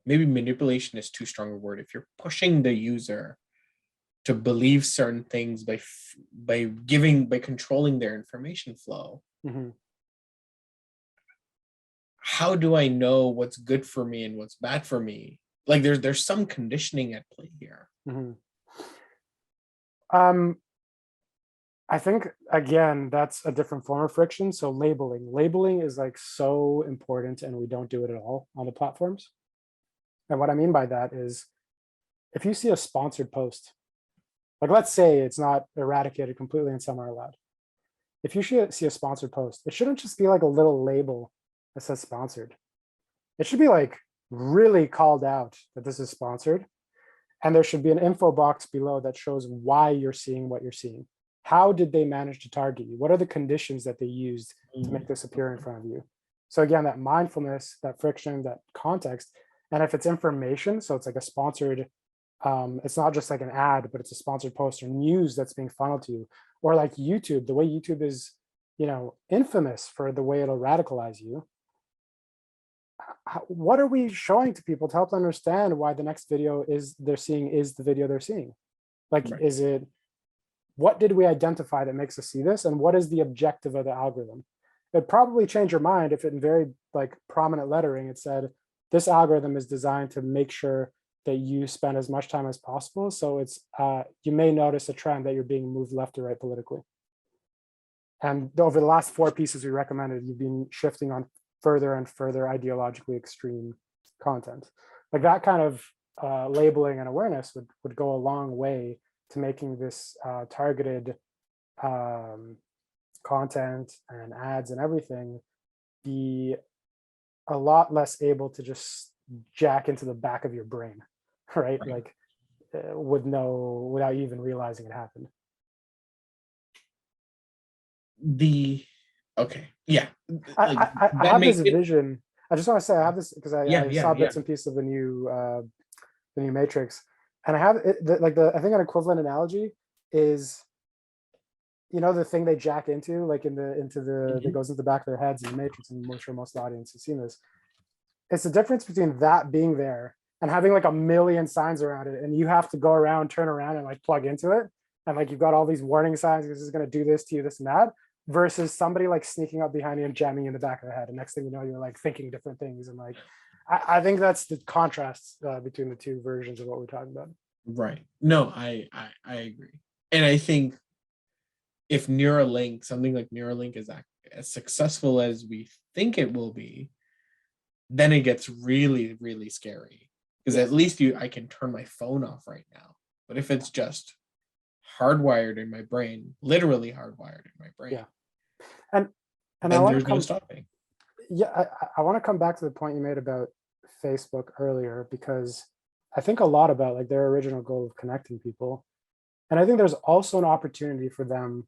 Speaker 1: maybe manipulation is too strong a word, if you're pushing the user to believe certain things by controlling their information flow, how do I know what's good for me and what's bad for me? Like there's some conditioning at play here.
Speaker 2: I think, again, that's a different form of friction. So labeling is like so important, and we don't do it at all on the platforms. And what I mean by that is, if you see a sponsored post, like let's say it's not eradicated completely and some are allowed. If you see a sponsored post, it shouldn't just be like a little label that says sponsored. It should be like really called out that this is sponsored. And there should be an info box below that shows why you're seeing what you're seeing. How did they manage to target you? What are the conditions that they used to make this appear in front of you? So again, that mindfulness, that friction, that context. And if it's information, so it's like a sponsored, it's not just like an ad, but it's a sponsored post or news that's being funneled to you. Or like YouTube, the way YouTube is, you know, infamous for the way it'll radicalize you. What are we showing to people to help them understand why the next video they're seeing is the video they're seeing? Like, right. Is it, what did we identify that makes us see this? And what is the objective of the algorithm? It'd probably change your mind if in very like prominent lettering, it said, this algorithm is designed to make sure that you spend as much time as possible. So it's you may notice a trend that you're being moved left or right politically. And over the last 4 pieces we recommended, you've been shifting on further and further ideologically extreme content. Like that kind of labeling and awareness would go a long way to making this targeted content and ads and everything be a lot less able to just jack into the back of your brain, right? Like would know without you even realizing it happened.
Speaker 1: Okay, yeah.
Speaker 2: I have this vision. I just want to say I have this because I saw bits and pieces of the new Matrix, and I have I think an equivalent analogy is, you know, the thing they jack into, like that goes into the back of their heads in the Matrix, and I'm sure most of the audience has seen this. It's the difference between that being there and having like a million signs around it, and you have to go around, turn around, and like plug into it, and like you've got all these warning signs, this is going to do this to you, this and that, versus somebody like sneaking up behind you and jamming you in the back of the head, and next thing you know, you're like thinking different things. And like I think that's the contrast between the two versions of what we're talking about.
Speaker 1: Right. No, I agree. And I think if Neuralink, something like Neuralink is as successful as we think it will be, then it gets really, really scary. Because at least I can turn my phone off right now. But if it's just hardwired in my brain, literally hardwired in my brain,
Speaker 2: and
Speaker 1: then there's no stopping.
Speaker 2: Yeah, I want to come back to the point you made about Facebook earlier, because I think a lot about like their original goal of connecting people. And I think there's also an opportunity for them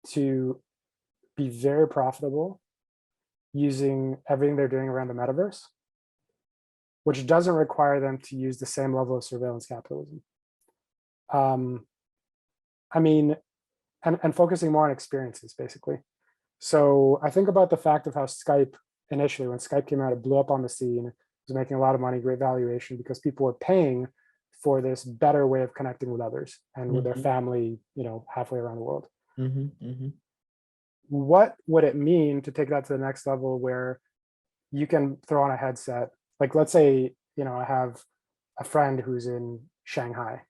Speaker 2: to be very profitable using everything they're doing around the metaverse, which doesn't require them to use the same level of surveillance capitalism. I mean, and focusing more on experiences, basically. So I think about the fact of how Skype initially, when Skype came out, it blew up on the scene. It was making a lot of money, great valuation, because people were paying for this better way of connecting with others and with their family, you know, halfway around the world. What would it mean to take that to the next level where you can throw on a headset? Like, let's say, you know, I have a friend who's in Shanghai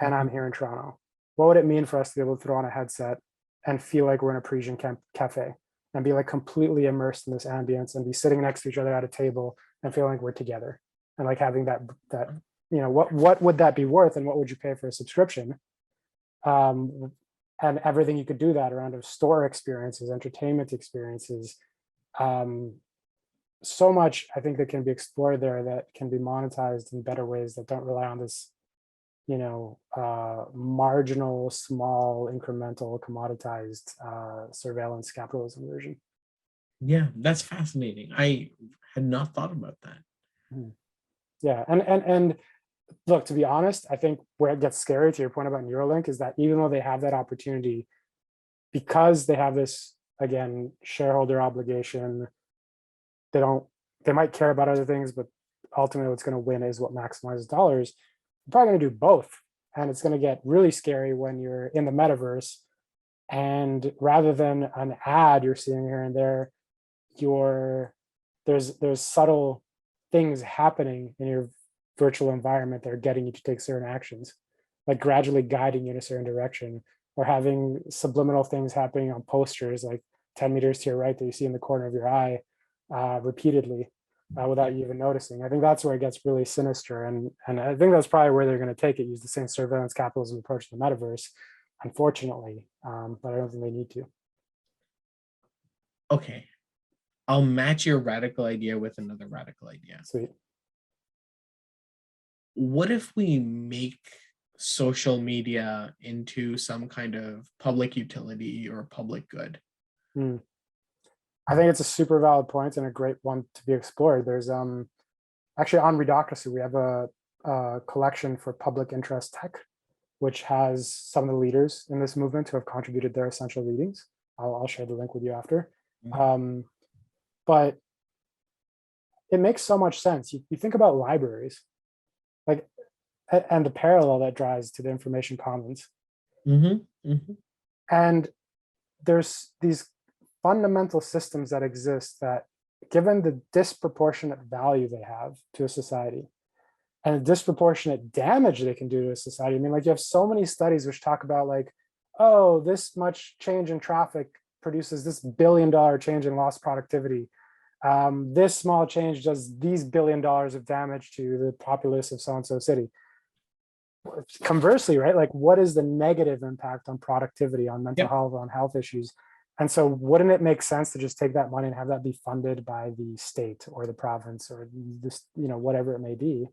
Speaker 2: and I'm here in Toronto. What would it mean for us to be able to throw on a headset and feel like we're in a Parisian cafe and be like completely immersed in this ambience and be sitting next to each other at a table and feeling like we're together, and like having that you know, what would that be worth, and what would you pay for a subscription? And everything you could do that around of store experiences, entertainment experiences, so much I think that can be explored there that can be monetized in better ways that don't rely on this, you know, marginal, small, incremental, commoditized surveillance capitalism version.
Speaker 1: Yeah, that's fascinating. I had not thought about that.
Speaker 2: Yeah, and look, to be honest, I think where it gets scary, to your point about Neuralink, is that even though they have that opportunity, because they have this, again, shareholder obligation, they might care about other things, but ultimately what's going to win is what maximizes dollars. They're probably going to do both. And it's going to get really scary when you're in the metaverse, and rather than an ad you're seeing here and there, there's subtle things happening in your virtual environment that are getting you to take certain actions, like gradually guiding you in a certain direction, or having subliminal things happening on posters like 10 meters to your right that you see in the corner of your eye repeatedly without you even noticing. I think that's where it gets really sinister. And I think that's probably where they're going to take it, use the same surveillance capitalism approach to the metaverse, unfortunately, but I don't think they need to.
Speaker 1: Okay. I'll match your radical idea with another radical idea.
Speaker 2: Sweet.
Speaker 1: What if we make social media into some kind of public utility or public good?
Speaker 2: I think it's a super valid point and a great one to be explored. There's actually on Readocracy, we have a collection for public interest tech, which has some of the leaders in this movement who have contributed their essential readings. I'll share the link with you after. But it makes so much sense. You think about libraries, like, and the parallel that drives to the information commons. And there's these fundamental systems that exist that, given the disproportionate value they have to a society, and the disproportionate damage they can do to a society. I mean, like, you have so many studies which talk about like, oh, this much change in traffic produces this $1 billion change in lost productivity. This small change does these $1 billion of damage to the populace of so-and-so city. Conversely, right? Like, what is the negative impact on productivity, on mental
Speaker 1: Yep.
Speaker 2: health, on health issues? And so wouldn't it make sense to just take that money and have that be funded by the state or the province or this, whatever it may be?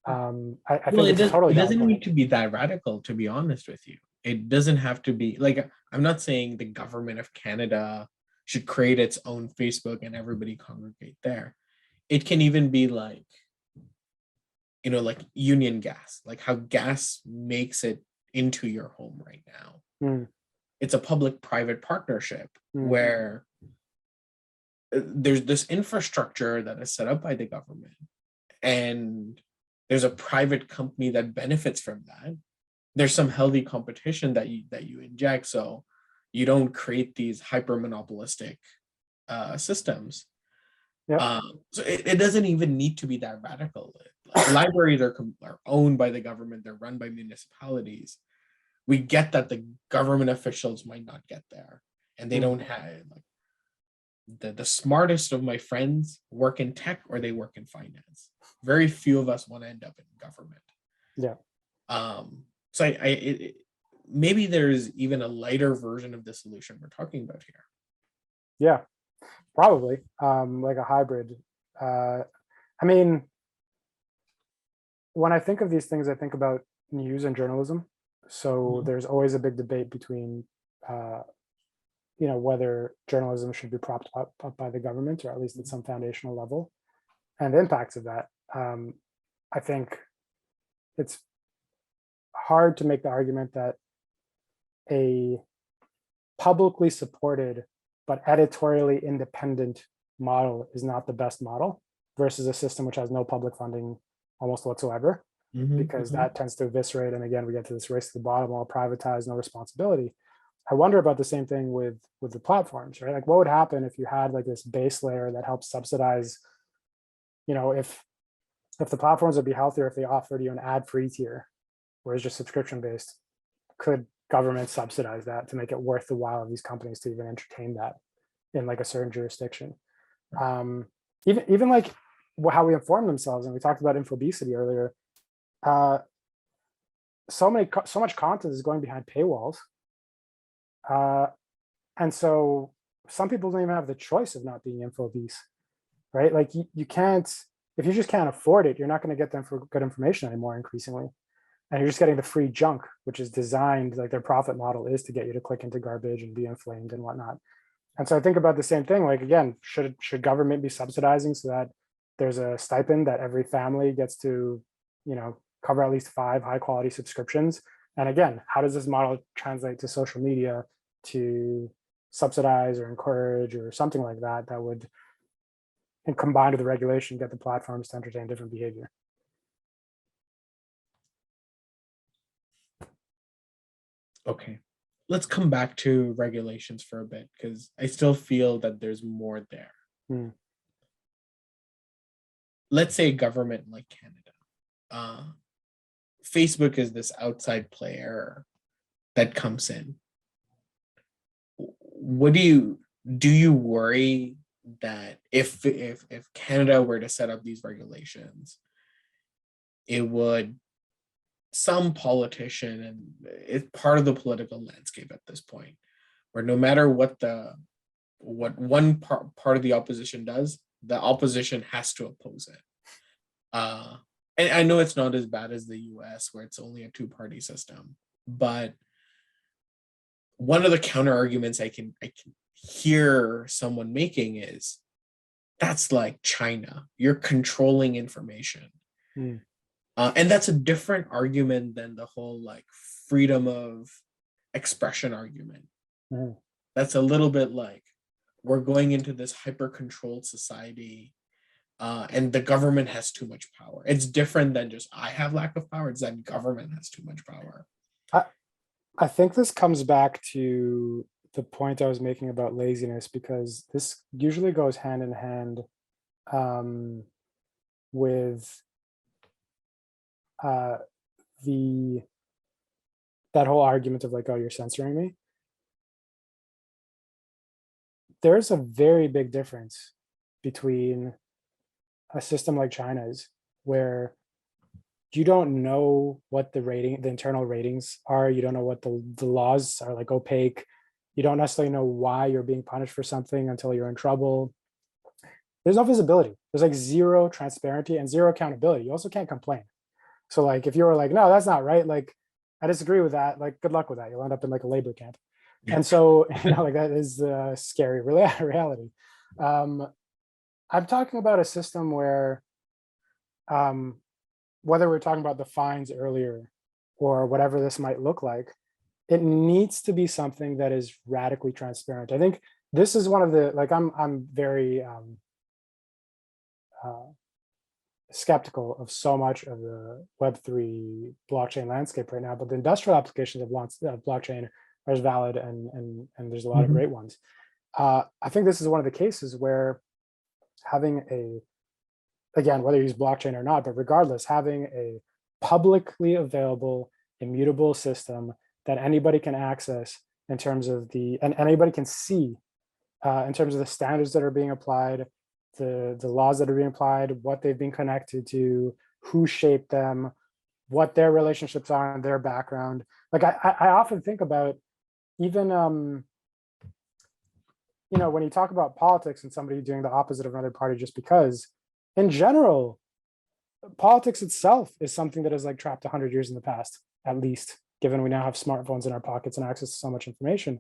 Speaker 2: I
Speaker 1: Well,
Speaker 2: think it's a totally
Speaker 1: it
Speaker 2: valid
Speaker 1: doesn't
Speaker 2: point.
Speaker 1: need to be that radical, to be honest with you. It doesn't have to be like, I'm not saying the government of Canada should create its own Facebook and everybody congregate there. It can even be like, like Union Gas, like how gas makes it into your home right now.
Speaker 2: Mm,
Speaker 1: It's a public-private partnership
Speaker 2: mm,
Speaker 1: where there's this infrastructure that is set up by the government, and there's a private company that benefits from that. There's some healthy competition that you inject, so you don't create these hyper monopolistic systems.
Speaker 2: yep.
Speaker 1: So it doesn't even need to be that radical. Libraries are owned by the government, they're run by municipalities. We get that the government officials might not get there, and they
Speaker 2: Mm,
Speaker 1: don't have like the smartest of my friends work in tech or they work in finance. Very few of us want to end up in government.
Speaker 2: yeah.
Speaker 1: So maybe there's even a lighter version of the solution we're talking about here.
Speaker 2: Yeah. Probably. Like a hybrid. I mean, when I think of these things, I think about news and journalism. So there's always a big debate between, whether journalism should be propped up by the government, or at least at some foundational level, and the impacts of that. I think it's hard to make the argument that a publicly supported but editorially independent model is not the best model versus a system which has no public funding almost whatsoever, because that tends to eviscerate. And again, we get to this race to the bottom, all privatized, no responsibility. I wonder about the same thing with the platforms, right? Like, what would happen if you had like this base layer that helps subsidize, if the platforms would be healthier if they offered you an ad-free tier, whereas just subscription-based. Could government subsidize that to make it worth the while of these companies to even entertain that in like a certain jurisdiction? Even like how we inform themselves, and we talked about infobesity earlier. So much content is going behind paywalls, and so some people don't even have the choice of not being infobese, right? Like, you can't, if you just can't afford it, you're not going to get them for good information anymore increasingly. And you're just getting the free junk, which is designed, like their profit model is to get you to click into garbage and be inflamed and whatnot. And so I think about the same thing, like, again, should government be subsidizing so that there's a stipend that every family gets to, cover at least 5 high quality subscriptions? And again, how does this model translate to social media to subsidize or encourage or something like that, that would, and combined with the regulation, get the platforms to entertain different behavior?
Speaker 1: Okay, let's come back to regulations for a bit, because I still feel that there's more there. Let's say a government like Canada. Facebook is this outside player that comes in. What do you worry that if Canada were to set up these regulations, it would, some politician, and it's part of the political landscape at this point, where no matter what one part of the opposition does, the opposition has to oppose it. And I know it's not as bad as the US, where it's only a 2-party system, but one of the counter arguments I can hear someone making is, that's like China. You're controlling information. And that's a different argument than the whole like freedom of expression argument. That's a little bit like, we're going into this hyper-controlled society, and the government has too much power. It's different than just I have lack of power. It's that government has too much power.
Speaker 2: I think this comes back to the point I was making about laziness, because this usually goes hand in hand with uh, the that whole argument of like, oh, you're censoring me. There's a very big difference between a system like China's, where you don't know what the internal ratings are. You don't know what the laws are, like opaque. You don't necessarily know why you're being punished for something until you're in trouble. There's no visibility. There's like zero transparency and zero accountability. You also can't complain. So like if you were like, no, that's not right, like I disagree with that, like good luck with that. You'll end up in like a labor camp. And so, like that is the scary reality. I'm talking about a system where, whether we're talking about the fines earlier or whatever this might look like, it needs to be something that is radically transparent. I think this is one of the, like, I'm very skeptical of so much of the Web3 blockchain landscape right now, but the industrial applications of blockchain are as valid, and there's a lot of great ones. I think this is one of the cases where having again, whether you use blockchain or not, but regardless, having a publicly available, immutable system that anybody can access in terms of and anybody can see in terms of the standards that are being applied, the laws that are being applied, what they've been connected to, who shaped them, what their relationships are and their background. Like I often think about even, when you talk about politics and somebody doing the opposite of another party just because, in general, politics itself is something that is like trapped 100 years in the past, at least, given we now have smartphones in our pockets and access to so much information.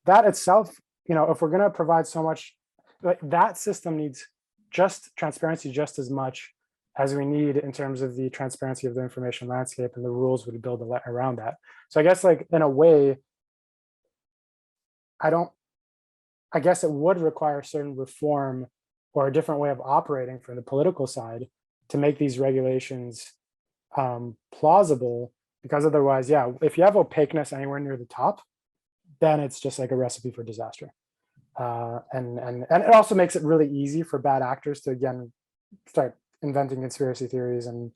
Speaker 2: That itself, if we're going to provide so much, like that system needs just transparency just as much as we need in terms of the transparency of the information landscape and the rules we build around that. So I guess, like, in a way, I guess it would require certain reform or a different way of operating from the political side to make these regulations plausible, because otherwise, yeah, if you have opaqueness anywhere near the top, then it's just like a recipe for disaster. And it also makes it really easy for bad actors to, again, start inventing conspiracy theories and,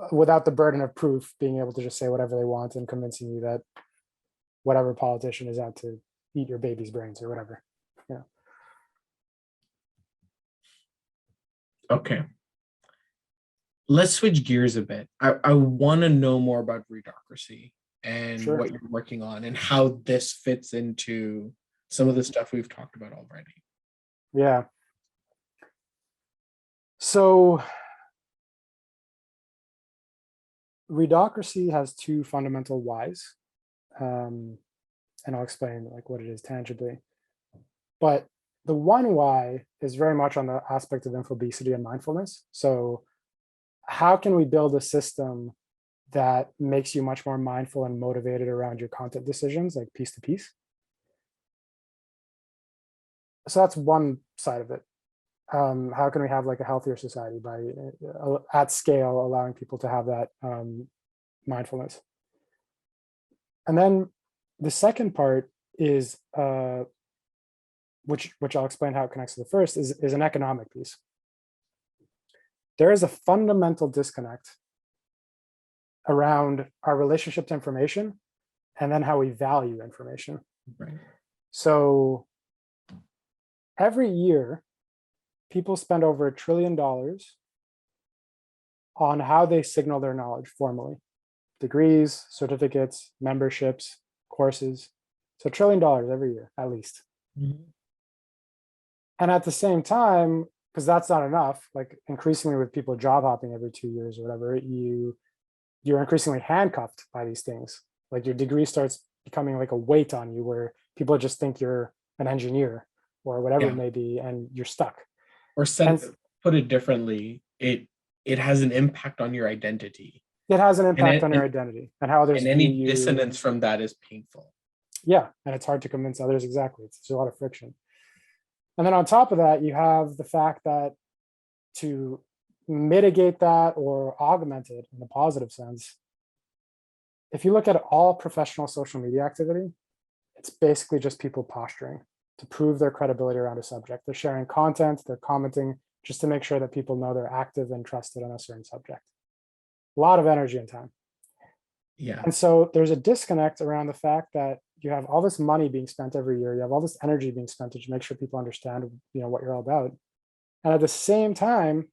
Speaker 2: without the burden of proof, being able to just say whatever they want and convincing you that whatever politician is out to eat your baby's brains or whatever.
Speaker 1: Okay. Let's switch gears a bit. I want to know more about Readocracy and what you're working on and how this fits into some of the stuff we've talked about already.
Speaker 2: Yeah. So Readocracy has two fundamental whys. And I'll explain like what it is tangibly. But the one why is very much on the aspect of infobesity and mindfulness. So how can we build a system that makes you much more mindful and motivated around your content decisions, like piece to piece? So that's one side of it. How can we have like a healthier society by at scale allowing people to have that mindfulness? And then the second part is, which I'll explain how it connects to the first, is an economic piece. There is a fundamental disconnect around our relationship to information and then how we value information.
Speaker 1: Right.
Speaker 2: So every year, people spend over $1 trillion on how they signal their knowledge formally. Degrees, certificates, memberships, courses. So $1 trillion every year, at least.
Speaker 1: Mm-hmm.
Speaker 2: And at the same time, because that's not enough, like increasingly with people job hopping every 2 years or whatever, you're increasingly handcuffed by these things. Like your degree starts becoming like a weight on you where people just think you're an engineer or whatever it may be, and you're stuck.
Speaker 1: Or put it differently, it has an impact on your identity.
Speaker 2: It has an impact on your identity and how others
Speaker 1: and any
Speaker 2: view you.
Speaker 1: Dissonance from that is painful.
Speaker 2: Yeah, and it's hard to convince others. Exactly. There's a lot of friction. And then on top of that, you have the fact that to mitigate that or augment it in a positive sense, if you look at all professional social media activity, it's basically just people posturing to prove their credibility around a subject. They're sharing content, they're commenting just to make sure that people know they're active and trusted on a certain subject. a lot of energy and time.
Speaker 1: Yeah.
Speaker 2: And so there's a disconnect around the fact that you have all this money being spent every year. You have all this energy being spent to make sure people understand, what you're all about. And at the same time,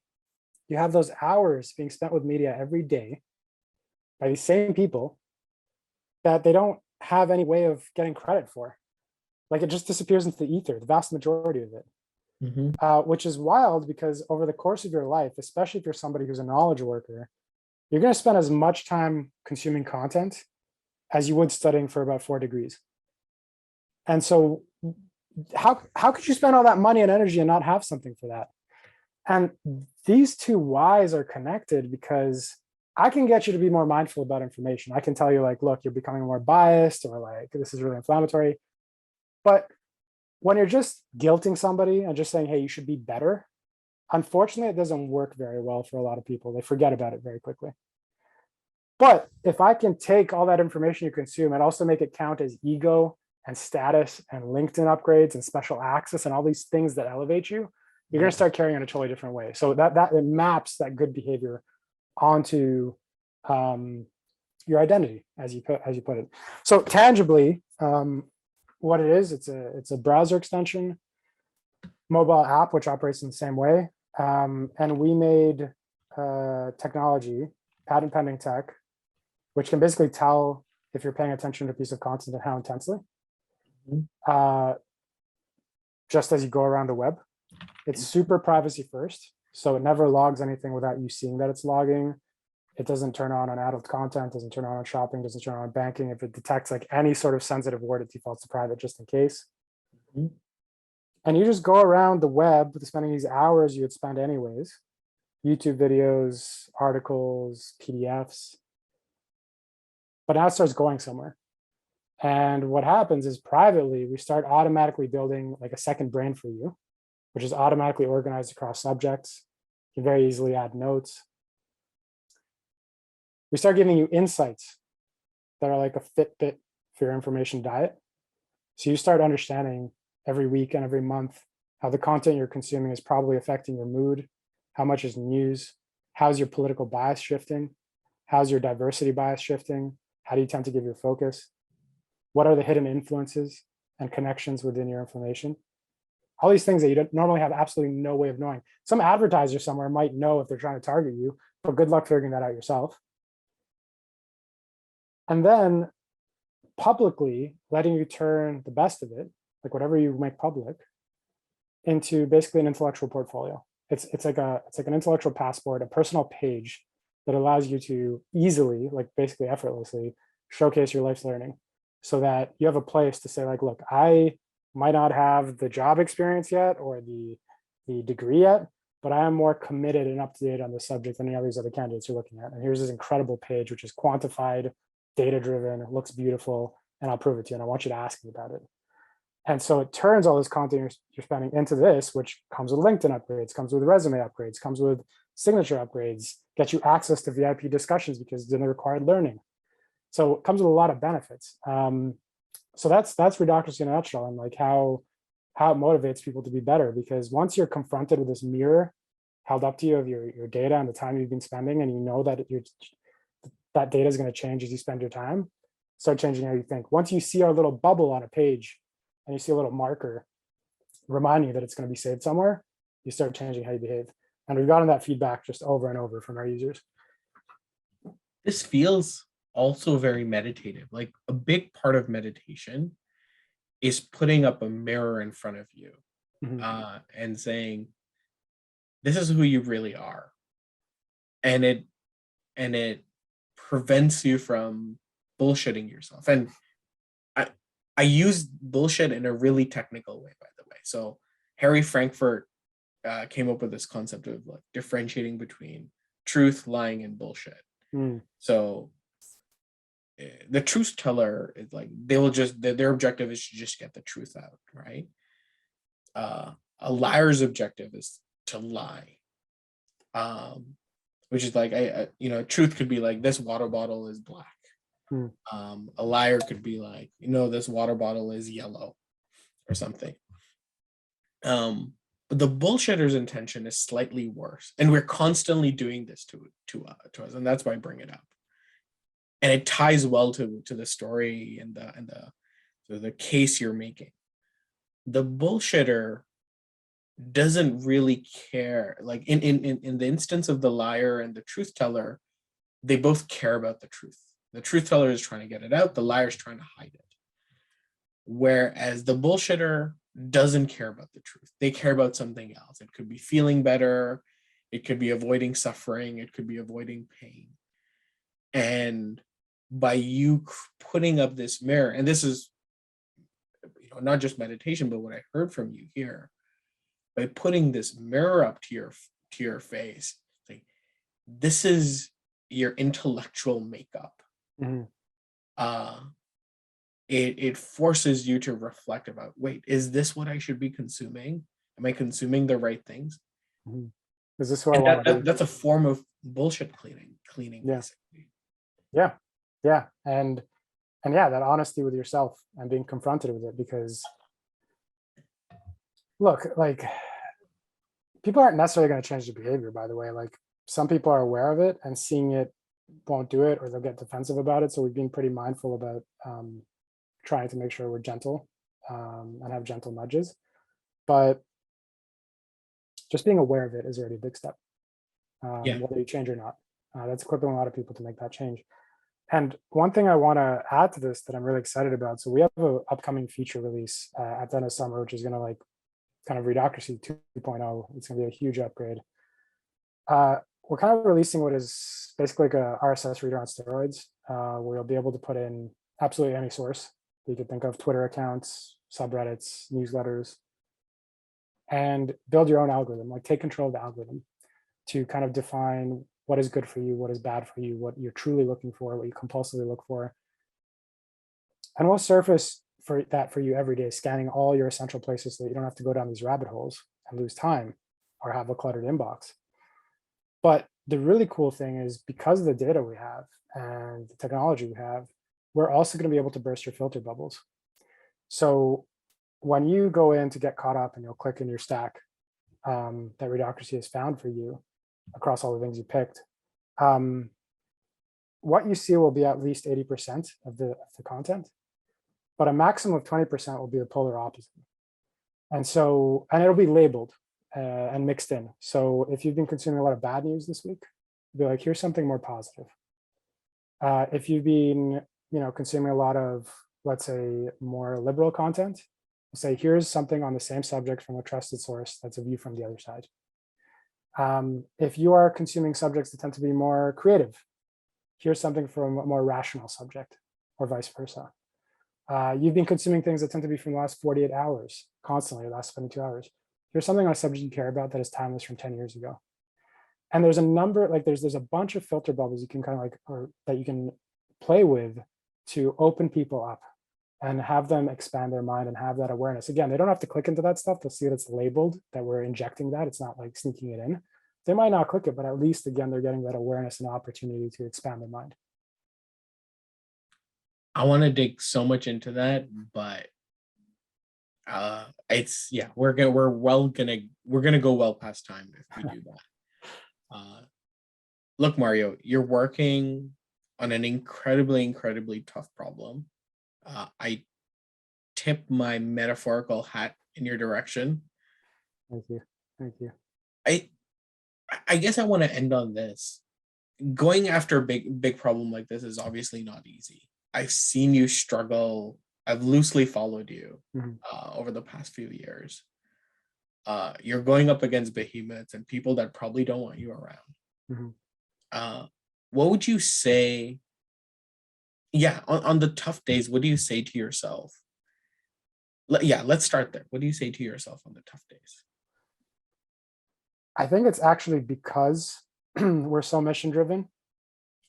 Speaker 2: you have those hours being spent with media every day by these same people that they don't have any way of getting credit for. Like it just disappears into the ether, the vast majority of it. Which is wild because over the course of your life, especially if you're somebody who's a knowledge worker, you're going to spend as much time consuming content as you would studying for about 4 degrees. And so how could you spend all that money and energy and not have something for that? And these two whys are connected because I can get you to be more mindful about information. I can tell you like, look, you're becoming more biased, or like, this is really inflammatory. But when you're just guilting somebody and just saying, hey, you should be better, unfortunately, it doesn't work very well for a lot of people. They forget about it very quickly. But if I can take all that information you consume and also make it count as ego and status and LinkedIn upgrades and special access and all these things that elevate you, you're going to start carrying in a totally different way. So that it maps that good behavior onto your identity, as you put it. So tangibly, what it is, it's a browser extension, mobile app which operates in the same way, and we made technology, patent pending tech, which can basically tell if you're paying attention to a piece of content and how intensely, just as you go around the web. It's super privacy first, so it never logs anything without you seeing that it's logging. It doesn't turn on adult content, doesn't turn on shopping, doesn't turn on banking. If it detects like any sort of sensitive word, it defaults to private just in case. And you just go around the web spending these hours you would spend anyways, YouTube videos, articles, PDFs, but now it starts going somewhere. And what happens is privately, we start automatically building like a second brain for you, which is automatically organized across subjects. You can very easily add notes. We start giving you insights that are like a Fitbit for your information diet. So you start understanding every week and every month how the content you're consuming is probably affecting your mood, how much is news, how's your political bias shifting, how's your diversity bias shifting, how do you tend to give your focus, what are the hidden influences and connections within your information. All these things that you don't normally have absolutely no way of knowing. Some advertiser somewhere might know if they're trying to target you, but good luck figuring that out yourself. And then publicly letting you turn the best of it, like whatever you make public, into basically an intellectual portfolio. It's like an intellectual passport, a personal page that allows you to easily, like basically effortlessly, showcase your life's learning, so that you have a place to say like, look, I might not have the job experience yet or the degree yet, but I am more committed and up to date on the subject than any of these other candidates you're looking at. And here's this incredible page, which is quantified, data-driven, it looks beautiful, and I'll prove it to you. And I want you to ask me about it. And so it turns all this content you're spending into this, which comes with LinkedIn upgrades, comes with resume upgrades, comes with signature upgrades, gets you access to VIP discussions because then they're required learning. So it comes with a lot of benefits. So that's Readocracy in a nutshell, and like how it motivates people to be better. Because once you're confronted with this mirror held up to you of your data and the time you've been spending, and you know that that data is going to change as you spend your time, start changing how you think. Once you see our little bubble on a page and you see a little marker reminding you that it's going to be saved somewhere, you start changing how you behave. And we've gotten that feedback just over and over from our users.
Speaker 1: This feels also very meditative. Like a big part of meditation is putting up a mirror in front of you and saying, this is who you really are. And it prevents you from bullshitting yourself. And I use bullshit in a really technical way, by the way. So Harry Frankfurt came up with this concept of like differentiating between truth, lying, and bullshit. So the truth teller is like, they will just, their objective is to just get the truth out, right? A liar's objective is to lie, which is like, truth could be like, this water bottle is black. A liar could be like, this water bottle is yellow or something. But the bullshitter's intention is slightly worse, and we're constantly doing this to us, and that's why I bring it up. And it ties well to the story and the case you're making. The bullshitter doesn't really care. Like in the instance of the liar and the truth teller, they both care about the truth. The truth teller is trying to get it out, the liar is trying to hide it. Whereas the bullshitter doesn't care about the truth. They care about something else. It could be feeling better, it could be avoiding suffering, it could be avoiding pain. And by you putting up this mirror, and this is, not just meditation, but what I heard from you here, by putting this mirror up to your face, like, this is your intellectual makeup.
Speaker 2: Mhm.
Speaker 1: It forces you to reflect about, wait, is this what I should be consuming? Am I consuming the right things?
Speaker 2: Mhm. Is this who I
Speaker 1: And
Speaker 2: want to be?
Speaker 1: that's a form of bullshit cleaning,
Speaker 2: Yeah.
Speaker 1: basically.
Speaker 2: Yeah. And yeah, that honesty with yourself and being confronted with it, because look, like, people aren't necessarily going to change their behavior, by the way. Like, some people are aware of it and seeing it won't do it, or they'll get defensive about it. So we've been pretty mindful about trying to make sure we're gentle and have gentle nudges. But just being aware of it is already a big step,
Speaker 1: Yeah.
Speaker 2: whether you change or not. That's equipping a lot of people to make that change. And one thing I want to add to this that I'm really excited about. So we have an upcoming feature release at the end of summer, which is going to, like, kind of Readocracy 2.0. It's going to be a huge upgrade. We're kind of releasing what is basically like a RSS reader on steroids, where you'll be able to put in absolutely any source you could think of: Twitter accounts, subreddits, newsletters, and build your own algorithm. Like, take control of the algorithm to kind of define what is good for you, what is bad for you, what you're truly looking for, what you compulsively look for. And we'll surface for you every day, scanning all your essential places so that you don't have to go down these rabbit holes and lose time or have a cluttered inbox. But the really cool thing is, because of the data we have and the technology we have, we're also going to be able to burst your filter bubbles. So when you go in to get caught up and you'll click in your stack that Readocracy has found for you across all the things you picked, what you see will be at least 80% of the content, but a maximum of 20% will be the polar opposite. And it'll be labeled and mixed in. So if you've been consuming a lot of bad news this week, be like, here's something more positive. If you've been, consuming a lot of, let's say, more liberal content, say, here's something on the same subject from a trusted source that's a view from the other side. If you are consuming subjects that tend to be more creative, here's something from a more rational subject, or vice versa. You've been consuming things that tend to be from the last 48 hours, constantly, the last 72 hours. Here's something on a subject you care about that is timeless from 10 years ago. And there's a number, like, there's a bunch of filter bubbles you can kind of like, or that you can play with to open people up and have them expand their mind and have that awareness. Again, they don't have to click into that stuff. They'll see that it's labeled, that we're injecting that. It's not like sneaking it in. They might not click it, but at least, again, they're getting that awareness and opportunity to expand their mind.
Speaker 1: I want to dig so much into that, but it's, yeah, we're gonna go well past time if we do that. Look, Mario, you're working on an incredibly tough problem. I tip my metaphorical hat in your direction.
Speaker 2: Thank you.
Speaker 1: I guess I want to end on this. Going after a big problem like this is obviously not easy. I've seen you struggle. I've loosely followed you over the past few years. You're going up against behemoths and people that probably don't want you around. What would you say? Yeah, on the tough days, what do you say to yourself? Let's start there. What do you say to yourself on the tough days?
Speaker 2: I think it's actually because we're so mission driven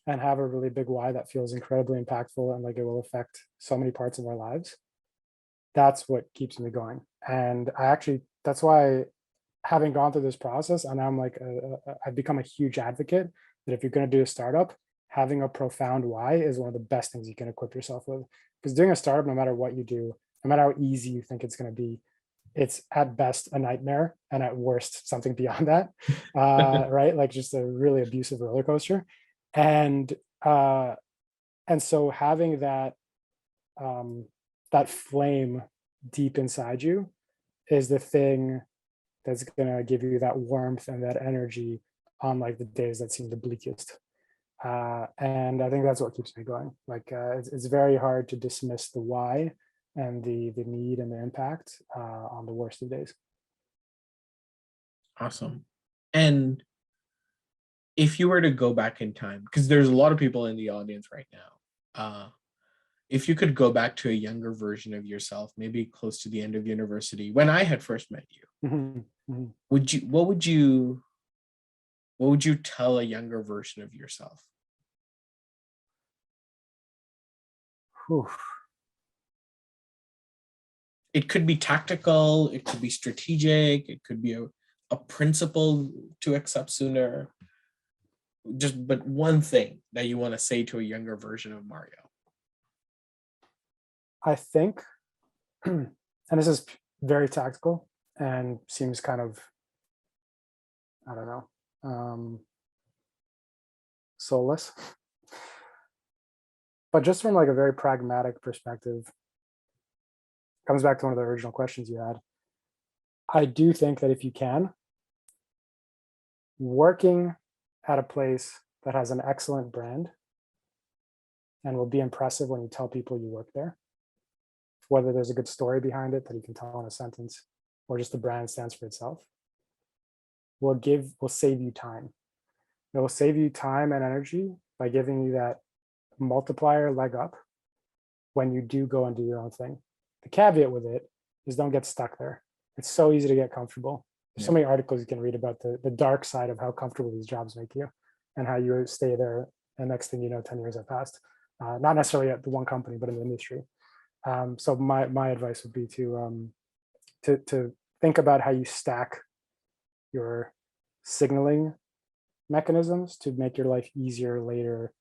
Speaker 2: and have a really big why that feels incredibly impactful and like it will affect so many parts of our lives. That's what keeps me going. And that's why, having gone through this process, and I'm like, I've become a huge advocate that if you're going to do a startup, having a profound why is one of the best things you can equip yourself with. Because doing a startup, no matter what you do, no matter how easy you think it's going to be, it's at best a nightmare and at worst something beyond that, right? Like just a really abusive roller coaster. And so having that flame deep inside you is the thing that's gonna give you that warmth and that energy on like the days that seem the bleakest. And I think that's what keeps me going. Like it's very hard to dismiss the why and the need and the impact on the worst of days.
Speaker 1: Awesome. And if you were to go back in time, because there's a lot of people in the audience right now, if you could go back to a younger version of yourself, maybe close to the end of university, when I had first met you, what would you tell a younger version of yourself?
Speaker 2: Whew.
Speaker 1: It could be tactical, it could be strategic, it could be a principle to accept sooner. But one thing that you want to say to a younger version of Mario.
Speaker 2: I think, and this is very tactical and seems kind of, I don't know, soulless. But just from like a very pragmatic perspective, comes back to one of the original questions you had. I do think that if you can, working at a place that has an excellent brand and will be impressive when you tell people you work there, whether there's a good story behind it that you can tell in a sentence or just the brand stands for itself, will save you time. It will save you time and energy by giving you that multiplier leg up when you do go and do your own thing. The caveat with it is don't get stuck there. It's so easy to get comfortable. There's so many articles you can read about the dark side of how comfortable these jobs make you and how you stay there. And next thing you know, 10 years have passed. Not necessarily at the one company, but in the industry. So my advice would be to think about how you stack your signaling mechanisms to make your life easier later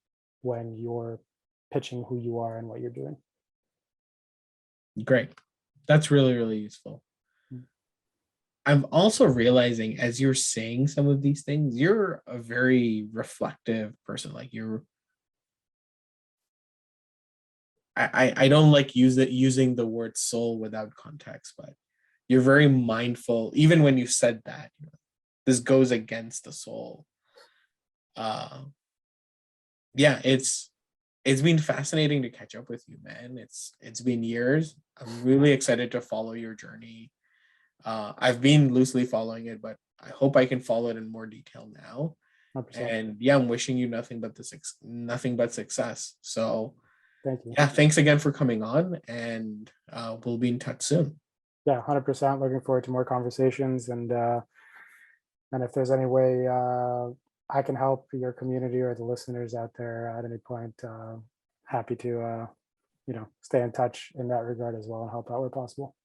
Speaker 2: when you're pitching who you are and what you're doing.
Speaker 1: Great. That's really, really useful. I'm also realizing as you're saying some of these things, you're a very reflective person. Like I don't like using the word soul without context, but you're very mindful. Even when you said that, this goes against the soul. Yeah, it's been fascinating to catch up with you, man. It's been years. I'm really excited to follow your journey. I've been loosely following it, but I hope I can follow it in more detail now.
Speaker 2: 100%.
Speaker 1: And yeah, I'm wishing you nothing but success. So
Speaker 2: Thank you.
Speaker 1: yeah, thanks again for coming on, and we'll be in touch soon.
Speaker 2: Yeah, 100%. Looking forward to more conversations, and if there's any way I can help your community or the listeners out there at any point, happy to stay in touch in that regard as well and help out where possible.